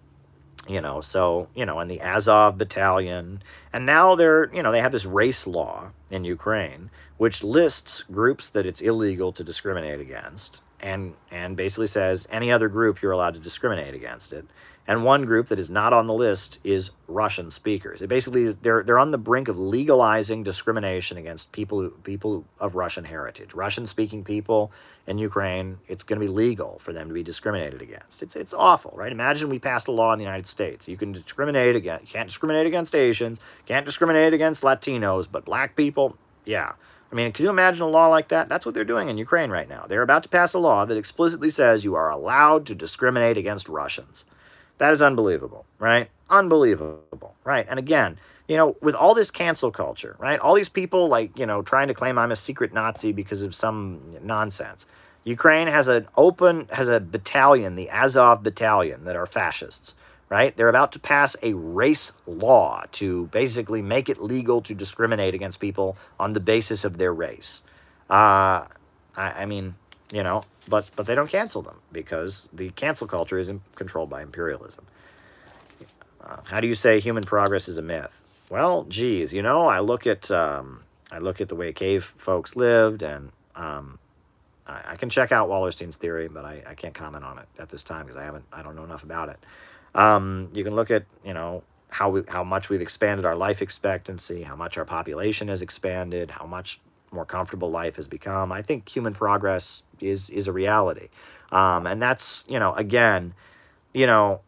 the Azov battalion. And now they have this race law in Ukraine, which lists groups that it's illegal to discriminate against and basically says any other group you're allowed to discriminate against it. And one group that is not on the list is Russian speakers. It basically is, they're on the brink of legalizing discrimination against people of Russian heritage. Russian-speaking people in Ukraine, it's going to be legal for them to be discriminated against. It's awful, right? Imagine we passed a law in the United States. You can't discriminate against Asians, can't discriminate against Latinos, but black people, yeah. I mean, can you imagine a law like that? That's what they're doing in Ukraine right now. They're about to pass a law that explicitly says you are allowed to discriminate against Russians. That is unbelievable, right? Unbelievable, right? And again, with all this cancel culture, right? All these people trying to claim I'm a secret Nazi because of some nonsense. Ukraine has a battalion, the Azov battalion, that are fascists, right? They're about to pass a race law to basically make it legal to discriminate against people on the basis of their race. I mean, but they don't cancel them because the cancel culture is controlled by imperialism. How do you say human progress is a myth? Well, geez, I look at the way cave folks lived, and I can check out Wallerstein's theory, but I can't comment on it at this time because I don't know enough about it. You can look at how much we've expanded our life expectancy, how much our population has expanded, how much more comfortable life has become. I think human progress is a reality, and that's again, to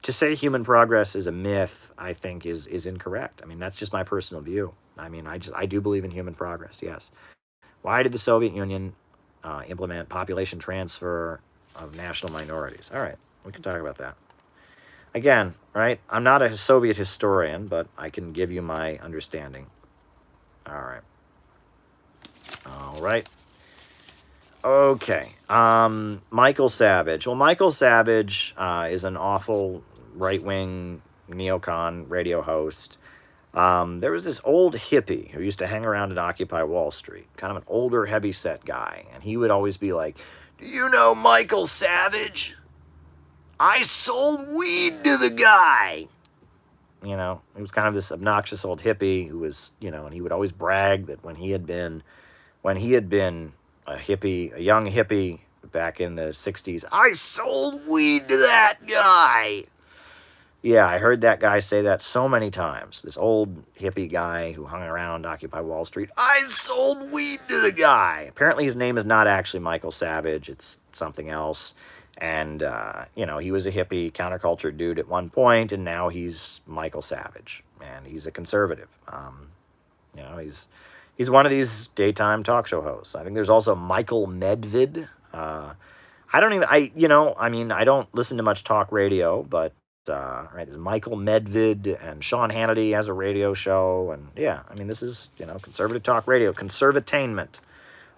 say human progress is a myth, I think is incorrect. I mean, that's just my personal view. I mean, I do believe in human progress. Yes. Why did the Soviet Union implement population transfer of national minorities? All right, we can talk about that. Again, right? I'm not a Soviet historian, but I can give you my understanding. All right. Okay. Michael Savage. Well, Michael Savage is an awful right-wing neocon radio host. There was this old hippie who used to hang around at Occupy Wall Street, kind of an older, heavy-set guy, and he would always be like, "Do you know Michael Savage? I sold weed to the guy." He was kind of this obnoxious old hippie who was, and he would always brag that when he had been a young hippie back in the 60s, "I sold weed to that guy." Yeah, I heard that guy say that so many times. This old hippie guy who hung around Occupy Wall Street, "I sold weed to the guy." Apparently his name is not actually Michael Savage. It's something else. And, he was a hippie counterculture dude at one point, and now he's Michael Savage, and he's a conservative. He's one of these daytime talk show hosts. I think there's also Michael Medved. I don't listen to much talk radio, but, right, there's Michael Medved, and Sean Hannity has a radio show, and yeah, I mean, this is, conservative talk radio, conservatainment.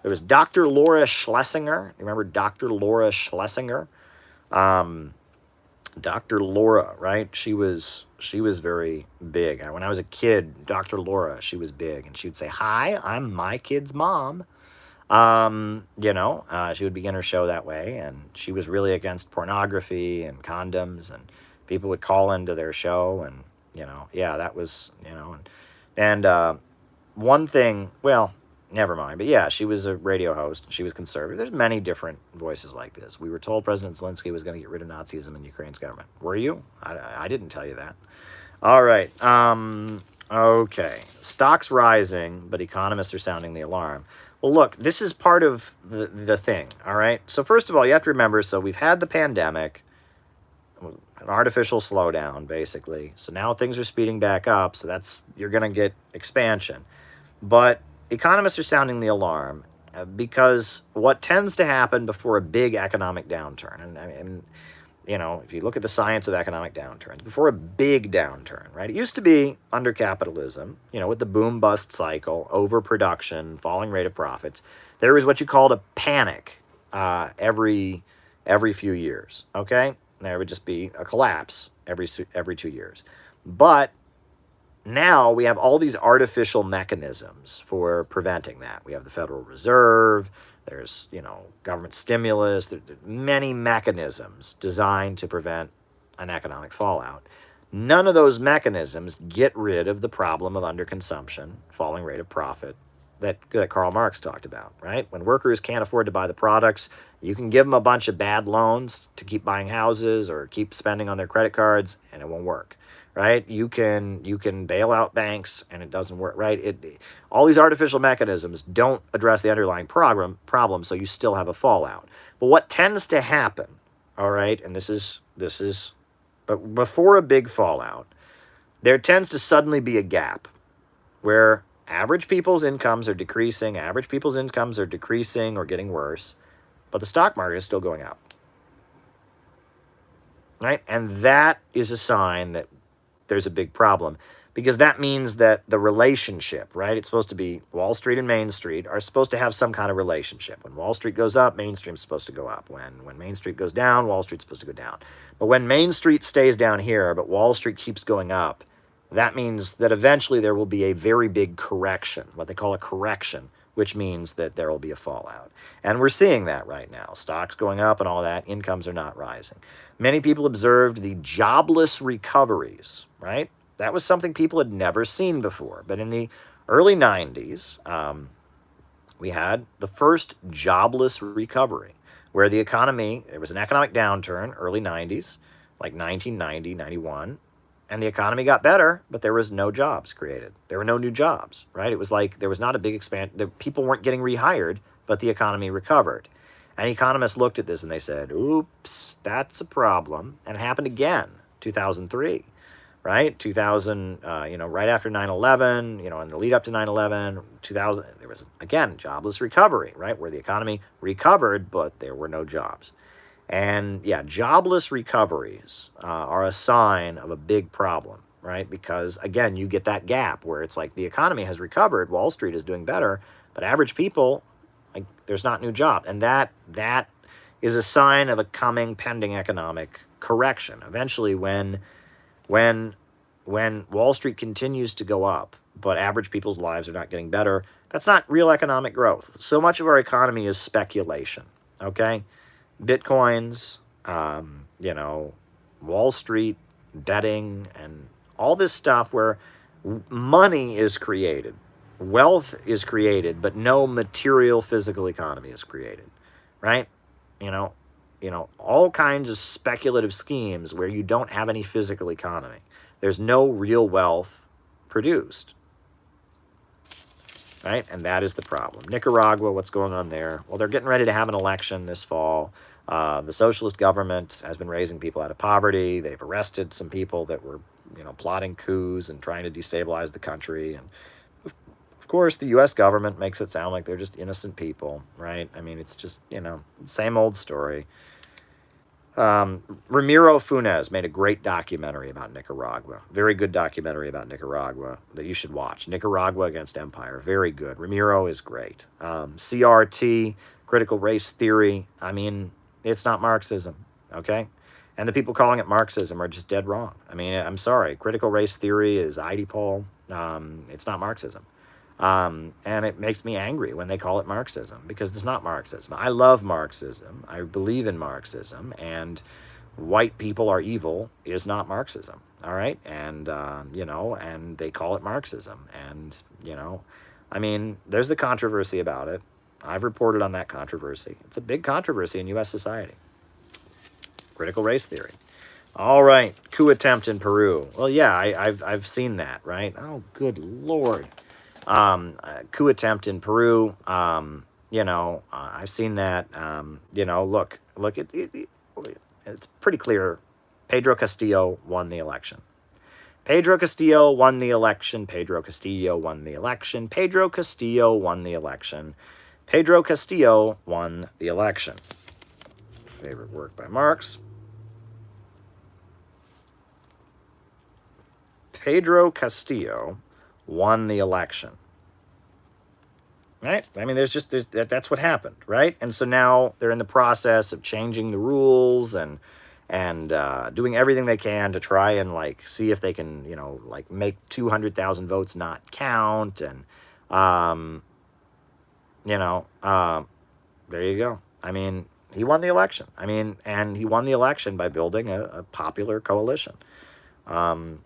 There was Dr. Laura Schlesinger. You remember Dr. Laura Schlesinger? Dr. Laura, right? She was very big. When I was a kid, Dr. Laura, she was big, and she would say, "Hi, I'm my kid's mom." She would begin her show that way, and she was really against pornography and condoms, and people would call into their show, and that was one thing. Well, never mind. But yeah, she was a radio host. She was conservative. There's many different voices like this. We were told President Zelensky was going to get rid of Nazism in Ukraine's government. Were you? I didn't tell you that. All right. Okay. Stocks rising, but economists are sounding the alarm. Well, look, this is part of the thing. All right. So first of all, you have to remember, so we've had the pandemic, an artificial slowdown, basically. So now things are speeding back up. So you're going to get expansion. But economists are sounding the alarm because what tends to happen before a big economic downturn, and if you look at the science of economic downturns, before a big downturn, right? It used to be under capitalism, with the boom-bust cycle, overproduction, falling rate of profits. There was what you called a panic every few years, okay? There would just be a collapse every 2 years. But now we have all these artificial mechanisms for preventing that. We have the Federal Reserve, there's, government stimulus, there's many mechanisms designed to prevent an economic fallout. None of those mechanisms get rid of the problem of underconsumption, falling rate of profit, that Karl Marx talked about, right? When workers can't afford to buy the products, you can give them a bunch of bad loans to keep buying houses or keep spending on their credit cards, and it won't work, right? You can bail out banks, and it doesn't work, right? All these artificial mechanisms don't address the underlying problem, so you still have a fallout. But what tends to happen, all right, and this is, but before a big fallout, there tends to suddenly be a gap where average people's incomes are decreasing, or getting worse, but the stock market is still going up, right? And that is a sign that there's a big problem, because that means that the relationship, right? It's supposed to be Wall Street and Main Street are supposed to have some kind of relationship. When Wall Street goes up, Main Street's supposed to go up. When Main Street goes down, Wall Street's supposed to go down. But when Main Street stays down here, but Wall Street keeps going up, that means that eventually there will be a very big correction, what they call a correction, which means that there will be a fallout. And we're seeing that right now. Stocks going up and all that, incomes are not rising. Many people observed the jobless recoveries, right? That was something people had never seen before. But in the early 90s, we had the first jobless recovery, where the economy, there was an economic downturn, early 90s, like 1990, 91, and the economy got better, but there was no jobs created. There were no new jobs, right? It was like there was not a big expansion. People weren't getting rehired, but the economy recovered. And economists looked at this and they said, oops, that's a problem. And it happened again, 2003, right? 2000, right after 9/11, in the lead up to 9/11, 2000, there was, again, jobless recovery, right? Where the economy recovered, but there were no jobs. And yeah, jobless recoveries are a sign of a big problem, right? Because again, you get that gap where it's like the economy has recovered, Wall Street is doing better, but average people, like, there's not new job. And that is a sign of a pending economic correction. Eventually, when Wall Street continues to go up, but average people's lives are not getting better, that's not real economic growth. So much of our economy is speculation, okay? Bitcoins, Wall Street, betting, and all this stuff where money is created, wealth is created, but no material physical economy is created, right? All kinds of speculative schemes where you don't have any physical economy. There's no real wealth produced, right? And that is the problem. Nicaragua, what's going on there? Well, they're getting ready to have an election this fall. The socialist government has been raising people out of poverty. They've arrested some people that were, plotting coups and trying to destabilize the country. And of course, the U.S. government makes it sound like they're just innocent people, right? I mean, it's just, same old story. Ramiro Funes made a great documentary about Nicaragua. Very good documentary about Nicaragua that you should watch. Nicaragua Against Empire. Very good. Ramiro is great. CRT, critical race theory. I mean, it's not Marxism, okay? And the people calling it Marxism are just dead wrong. I mean, I'm sorry. Critical race theory is Oedipal. It's not Marxism. And it makes me angry when they call it Marxism, because it's not Marxism. I love Marxism. I believe in Marxism. And white people are evil is not Marxism, all right? And, and they call it Marxism. And, I mean, there's the controversy about it. I've reported on that controversy. It's a big controversy in U.S. society. Critical race theory. All right, coup attempt in Peru. Well, yeah, I've seen that, right? Oh, good Lord. Coup attempt in Peru. I've seen that. Look, it's pretty clear. Pedro Castillo won the election. Pedro Castillo won the election. Pedro Castillo won the election. Pedro Castillo won the election. Pedro Castillo won the election. Favorite work by Marx. Pedro Castillo won the election. Right? I mean, that's what happened, right? And so now they're in the process of changing the rules and doing everything they can to try and see if they can, make 200,000 votes not count. And, there you go. I mean, he won the election. I mean, and he won the election by building a popular coalition. And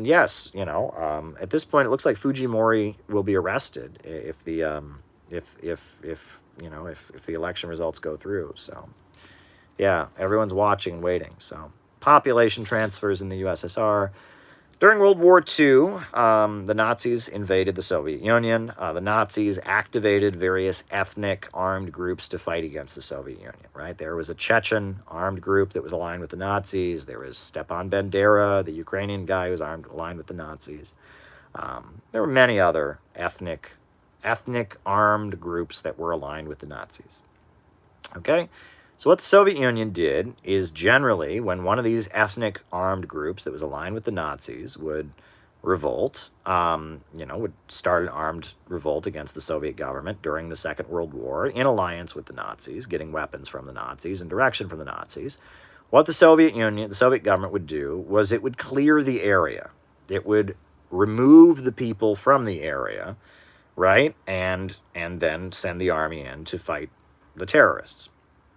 yes, at this point, it looks like Fujimori will be arrested if the if the election results go through. So, yeah, everyone's watching and waiting. So, population transfers in the USSR. During World War II, the Nazis invaded the Soviet Union. The Nazis activated various ethnic armed groups to fight against the Soviet Union, right? There was a Chechen armed group that was aligned with the Nazis. There was Stepan Bandera, the Ukrainian guy who was aligned with the Nazis. There were many other ethnic armed groups that were aligned with the Nazis. Okay? So what the Soviet Union did is generally, when one of these ethnic armed groups that was aligned with the Nazis would revolt, would start an armed revolt against the Soviet government during the Second World War in alliance with the Nazis, getting weapons from the Nazis and direction from the Nazis. What the Soviet government would do was it would clear the area. It would remove the people from the area, right? And then send the army in to fight the terrorists,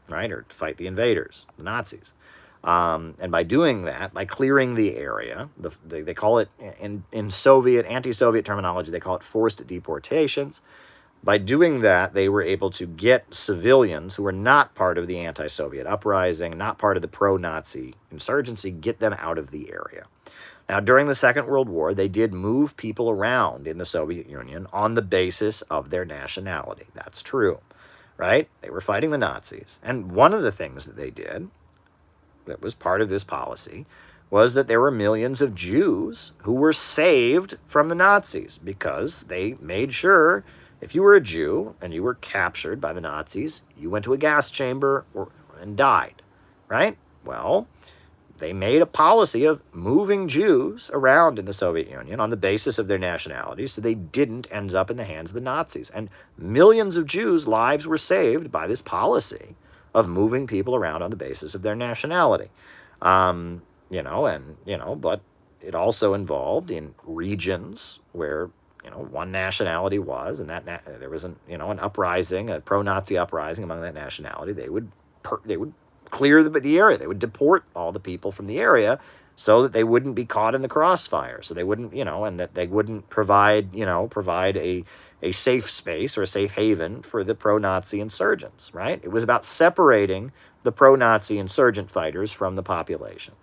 right? Or to fight the invaders, the Nazis. And by doing that, by clearing the area, they call it, in anti-Soviet terminology, they call it forced deportations. By doing that, they were able to get civilians who were not part of the anti-Soviet uprising, not part of the pro-Nazi insurgency, get them out of the area. Now, during the Second World War, they did move people around in the Soviet Union on the basis of their nationality. That's true, right? They were fighting the Nazis. And one of the things that they did that was part of this policy was that there were millions of Jews who were saved from the Nazis because they made sure if you were a Jew and you were captured by the Nazis, you went to a gas chamber and died, right? Well, they made a policy of moving Jews around in the Soviet Union on the basis of their nationality so they didn't end up in the hands of the Nazis. And millions of Jews' lives were saved by this policy of moving people around on the basis of their nationality. But it also involved in regions where, one nationality was, and there was an uprising, a pro-Nazi uprising among that nationality. They would clear the area. They would deport all the people from the area so that they wouldn't be caught in the crossfire. So they wouldn't, and that they wouldn't provide a safe space or a safe haven for the pro-Nazi insurgents, right? It was about separating the pro-Nazi insurgent fighters from the population.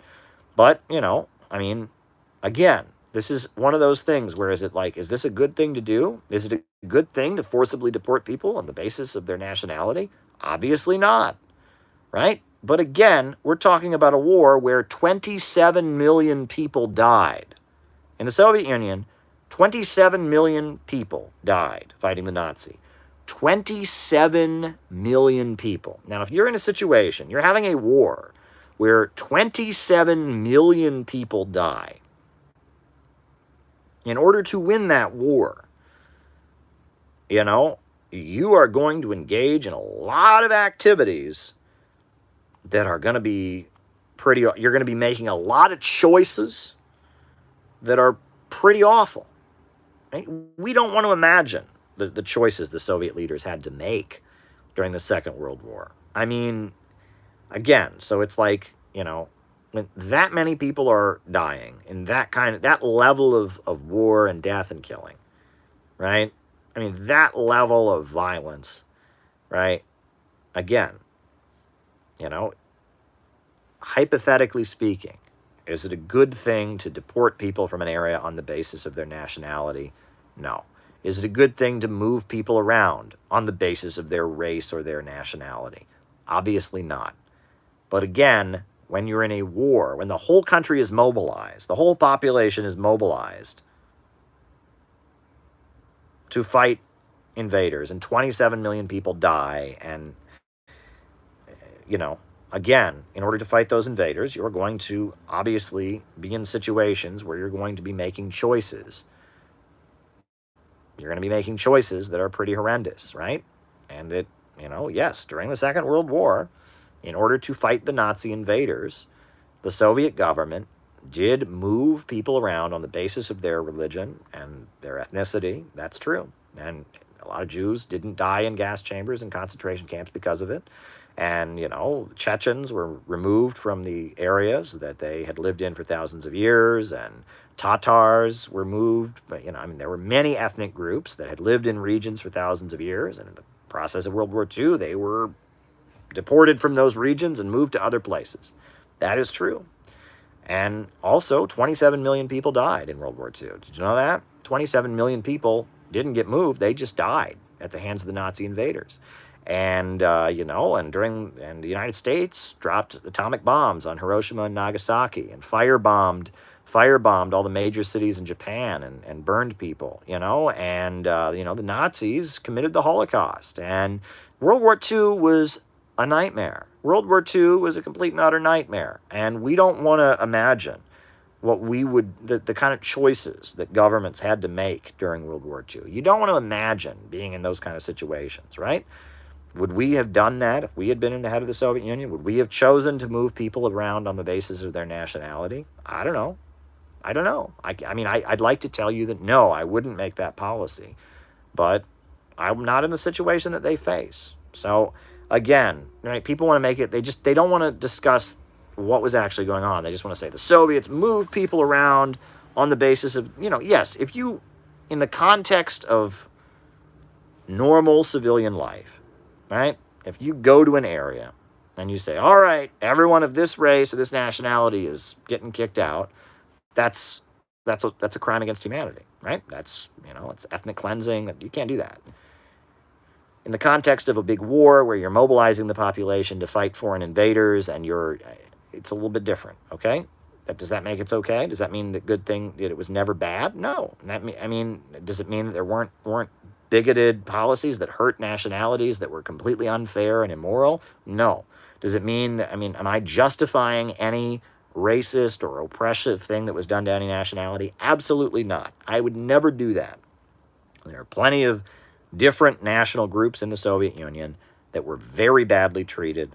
But, again, this is one of those things where is this a good thing to do? Is it a good thing to forcibly deport people on the basis of their nationality? Obviously not, right? But again, we're talking about a war where 27 million people died. In the Soviet Union, 27 million people died fighting the Nazi. 27 million people. Now, if you're in a situation, you're having a war where 27 million people die, in order to win that war, you are going to engage in a lot of activities that are going to be you're going to be making a lot of choices that are pretty awful. Right? We don't want to imagine the choices the Soviet leaders had to make during the Second World War. I mean, again, so it's like, when that many people are dying in that level of war and death and killing, right? I mean, that level of violence, right? Again, hypothetically speaking, is it a good thing to deport people from an area on the basis of their nationality? No. Is it a good thing to move people around on the basis of their race or their nationality? Obviously not. But again, when you're in a war, when the whole country is mobilized, the whole population is mobilized to fight invaders, and 27 million people die, and, again, in order to fight those invaders, you're going to obviously be in situations where you're going to be making choices. You're going to be making choices that are pretty horrendous, right? And that, yes, during the Second World War, in order to fight the Nazi invaders, the Soviet government did move people around on the basis of their religion and their ethnicity. That's true. And a lot of Jews didn't die in gas chambers and concentration camps because of it. And, Chechens were removed from the areas that they had lived in for thousands of years, and Tatars were moved. But, there were many ethnic groups that had lived in regions for thousands of years, and in the process of World War II, they were deported from those regions and moved to other places. That is true. And also, 27 million people died in World War II. Did you know that? 27 million people didn't get moved. They just died at the hands of the Nazi invaders. And, and the United States dropped atomic bombs on Hiroshima and Nagasaki and firebombed all the major cities in Japan and burned people, and, the Nazis committed the Holocaust. And World War II was a nightmare. World War II was a complete and utter nightmare. And we don't want to imagine what the kind of choices that governments had to make during World War II. You don't want to imagine being in those kind of situations, right? Would we have done that if we had been in the head of the Soviet Union? Would we have chosen to move people around on the basis of their nationality? I don't know. I'd like to tell you that no, I wouldn't make that policy. But I'm not in the situation that they face. So, again, right, people want to make it, they don't want to discuss what was actually going on. They just want to say the Soviets moved people around on the basis of, yes, if you, in the context of normal civilian life, right? If you go to an area and you say, all right, everyone of this race or this nationality is getting kicked out, that's a crime against humanity, right? That's, it's ethnic cleansing. You can't do that. In the context of a big war where you're mobilizing the population to fight foreign invaders and it's a little bit different, okay? Does that make it okay? Does that mean that it was never bad? No. Does it mean that there weren't bigoted policies that hurt nationalities that were completely unfair and immoral? No. Does it mean that, am I justifying any racist or oppressive thing that was done to any nationality? Absolutely not. I would never do that. There are plenty of different national groups in the Soviet Union that were very badly treated,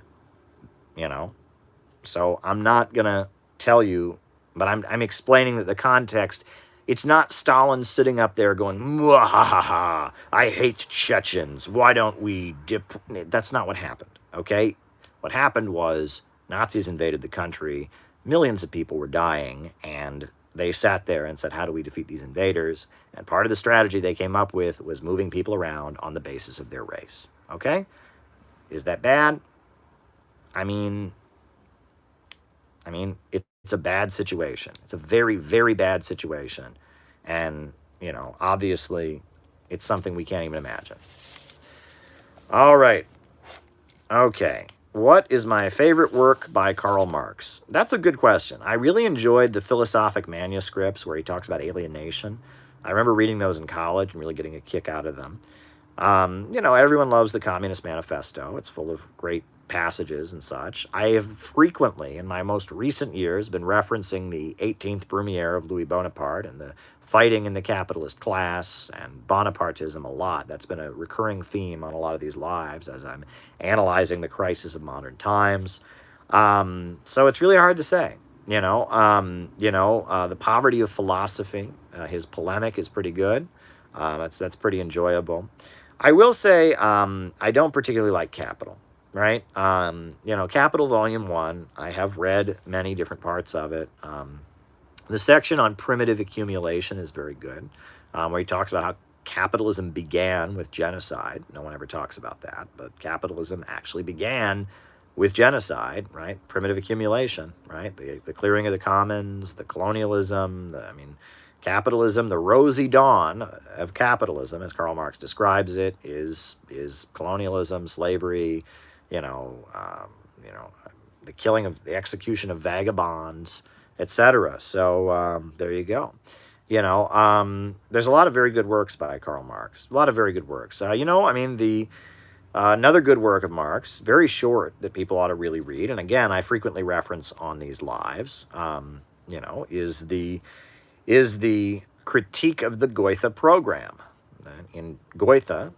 So I'm not going to tell you, but I'm explaining that the context, it's not Stalin sitting up there going, "Mwahaha, I hate Chechens. Why don't we That's not what happened, okay? What happened was Nazis invaded the country. Millions of people were dying, and they sat there and said, how do we defeat these invaders? And part of the strategy they came up with was moving people around on the basis of their race, okay? Is that bad? It's a bad situation. It's a very, very bad situation. And, obviously, it's something we can't even imagine. All right. Okay. What is my favorite work by Karl Marx? That's a good question. I really enjoyed the philosophic manuscripts where he talks about alienation. I remember reading those in college and really getting a kick out of them. Everyone loves the Communist Manifesto. It's full of great passages and such. I have frequently, in my most recent years, been referencing the 18th Brumaire of Louis Bonaparte and the fighting in the capitalist class and Bonapartism a lot. That's been a recurring theme on a lot of these lives as I'm analyzing the crisis of modern times. So it's really hard to say. The poverty of philosophy. His polemic is pretty good. That's pretty enjoyable. I will say I don't particularly like Capital. Right? Capital Volume 1, I have read many different parts of it. The section on primitive accumulation is very good, where he talks about how capitalism began with genocide. No one ever talks about that, but capitalism actually began with genocide, right? Primitive accumulation, right? The clearing of the commons, the colonialism, capitalism, the rosy dawn of capitalism, as Karl Marx describes it, is colonialism, slavery, the execution of vagabonds, etc. So there you go. There's a lot of very good works by Karl Marx. A lot of very good works. Another good work of Marx, very short, that people ought to really read, and again, I frequently reference on these lives, is the critique of the Goethe program. In Goethe,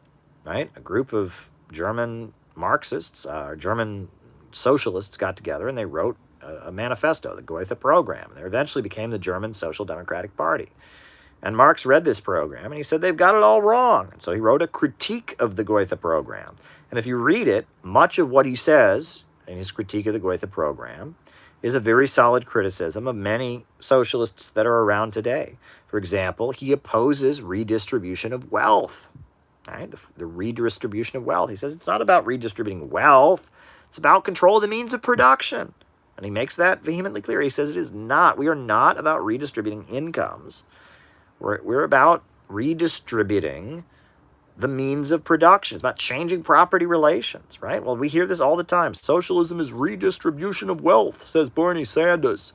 right, a group of German Marxists, German socialists got together and they wrote a manifesto, the Goethe program. They eventually became the German Social Democratic Party. And Marx read this program, and he said they've got it all wrong. And so he wrote a critique of the Goethe program. And if you read it, much of what he says in his critique of the Goethe program is a very solid criticism of many socialists that are around today. For example, he opposes redistribution of wealth, right? The redistribution of wealth. He says it's not about redistributing wealth. It's about control of the means of production. And he makes that vehemently clear. He says it is not. We are not about redistributing incomes. We're about redistributing the means of production. It's about changing property relations, right? Well, we hear this all the time. Socialism is redistribution of wealth, says Bernie Sanders.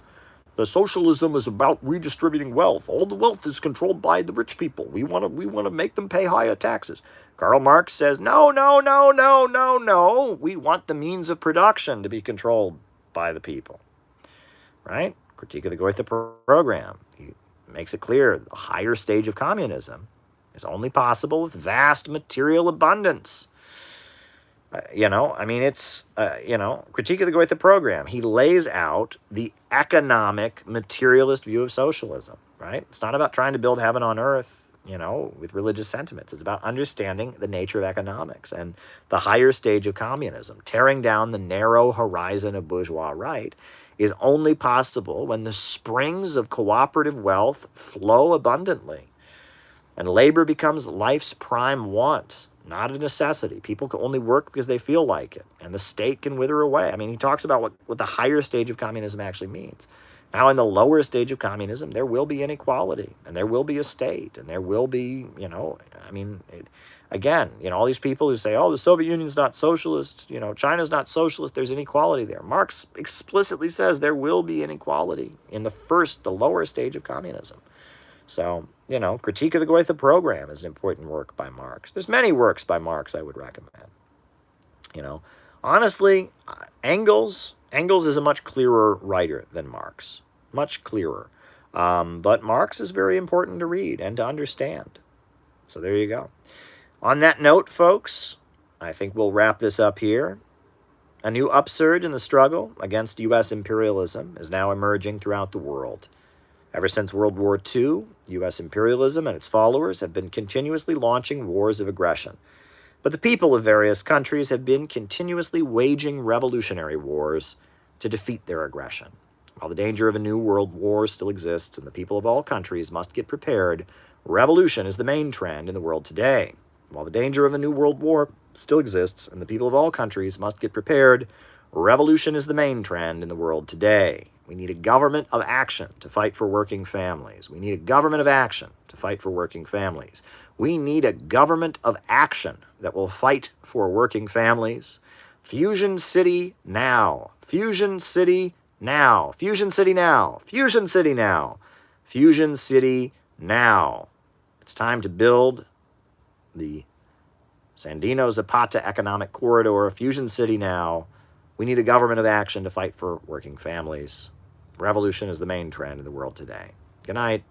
The socialism is about redistributing wealth. All the wealth is controlled by the rich people. We want to make them pay higher taxes. Karl Marx says, no. We want the means of production to be controlled by the people, right? Critique of the Goethe program. He makes it clear the higher stage of communism is only possible with vast material abundance. Critique of the Goethe program. He lays out the economic materialist view of socialism, right? It's not about trying to build heaven on earth, with religious sentiments. It's about understanding the nature of economics and the higher stage of communism. Tearing down the narrow horizon of bourgeois right is only possible when the springs of cooperative wealth flow abundantly. And labor becomes life's prime want, not a necessity. People can only work because they feel like it, and the state can wither away. I mean, he talks about what the higher stage of communism actually means. Now, in the lower stage of communism, there will be inequality, and there will be a state, and there will be, all these people who say, oh, the Soviet Union's not socialist, China's not socialist, there's inequality there. Marx explicitly says there will be inequality in the lower stage of communism. So, Critique of the Goethe program is an important work by Marx. There's many works by Marx I would recommend. Honestly, Engels is a much clearer writer than Marx. Much clearer. But Marx is very important to read and to understand. So there you go. On that note, folks, I think we'll wrap this up here. A new upsurge in the struggle against U.S. imperialism is now emerging throughout the world. Ever since World War II, U.S. imperialism and its followers have been continuously launching wars of aggression. But the people of various countries have been continuously waging revolutionary wars to defeat their aggression. While the danger of a new world war still exists and the people of all countries must get prepared, revolution is the main trend in the world today. While the danger of a new world war still exists and the people of all countries must get prepared, revolution is the main trend in the world today. We need a government of action to fight for working families. We need a government of action to fight for working families. We need a government of action that will fight for working families. Fusion City now. Fusion City now. Fusion City now. Fusion City now. Fusion City now. It's time to build the Sandino-Zapata economic corridor. Fusion City now. We need a government of action to fight for working families. Revolution is the main trend in the world today. Good night.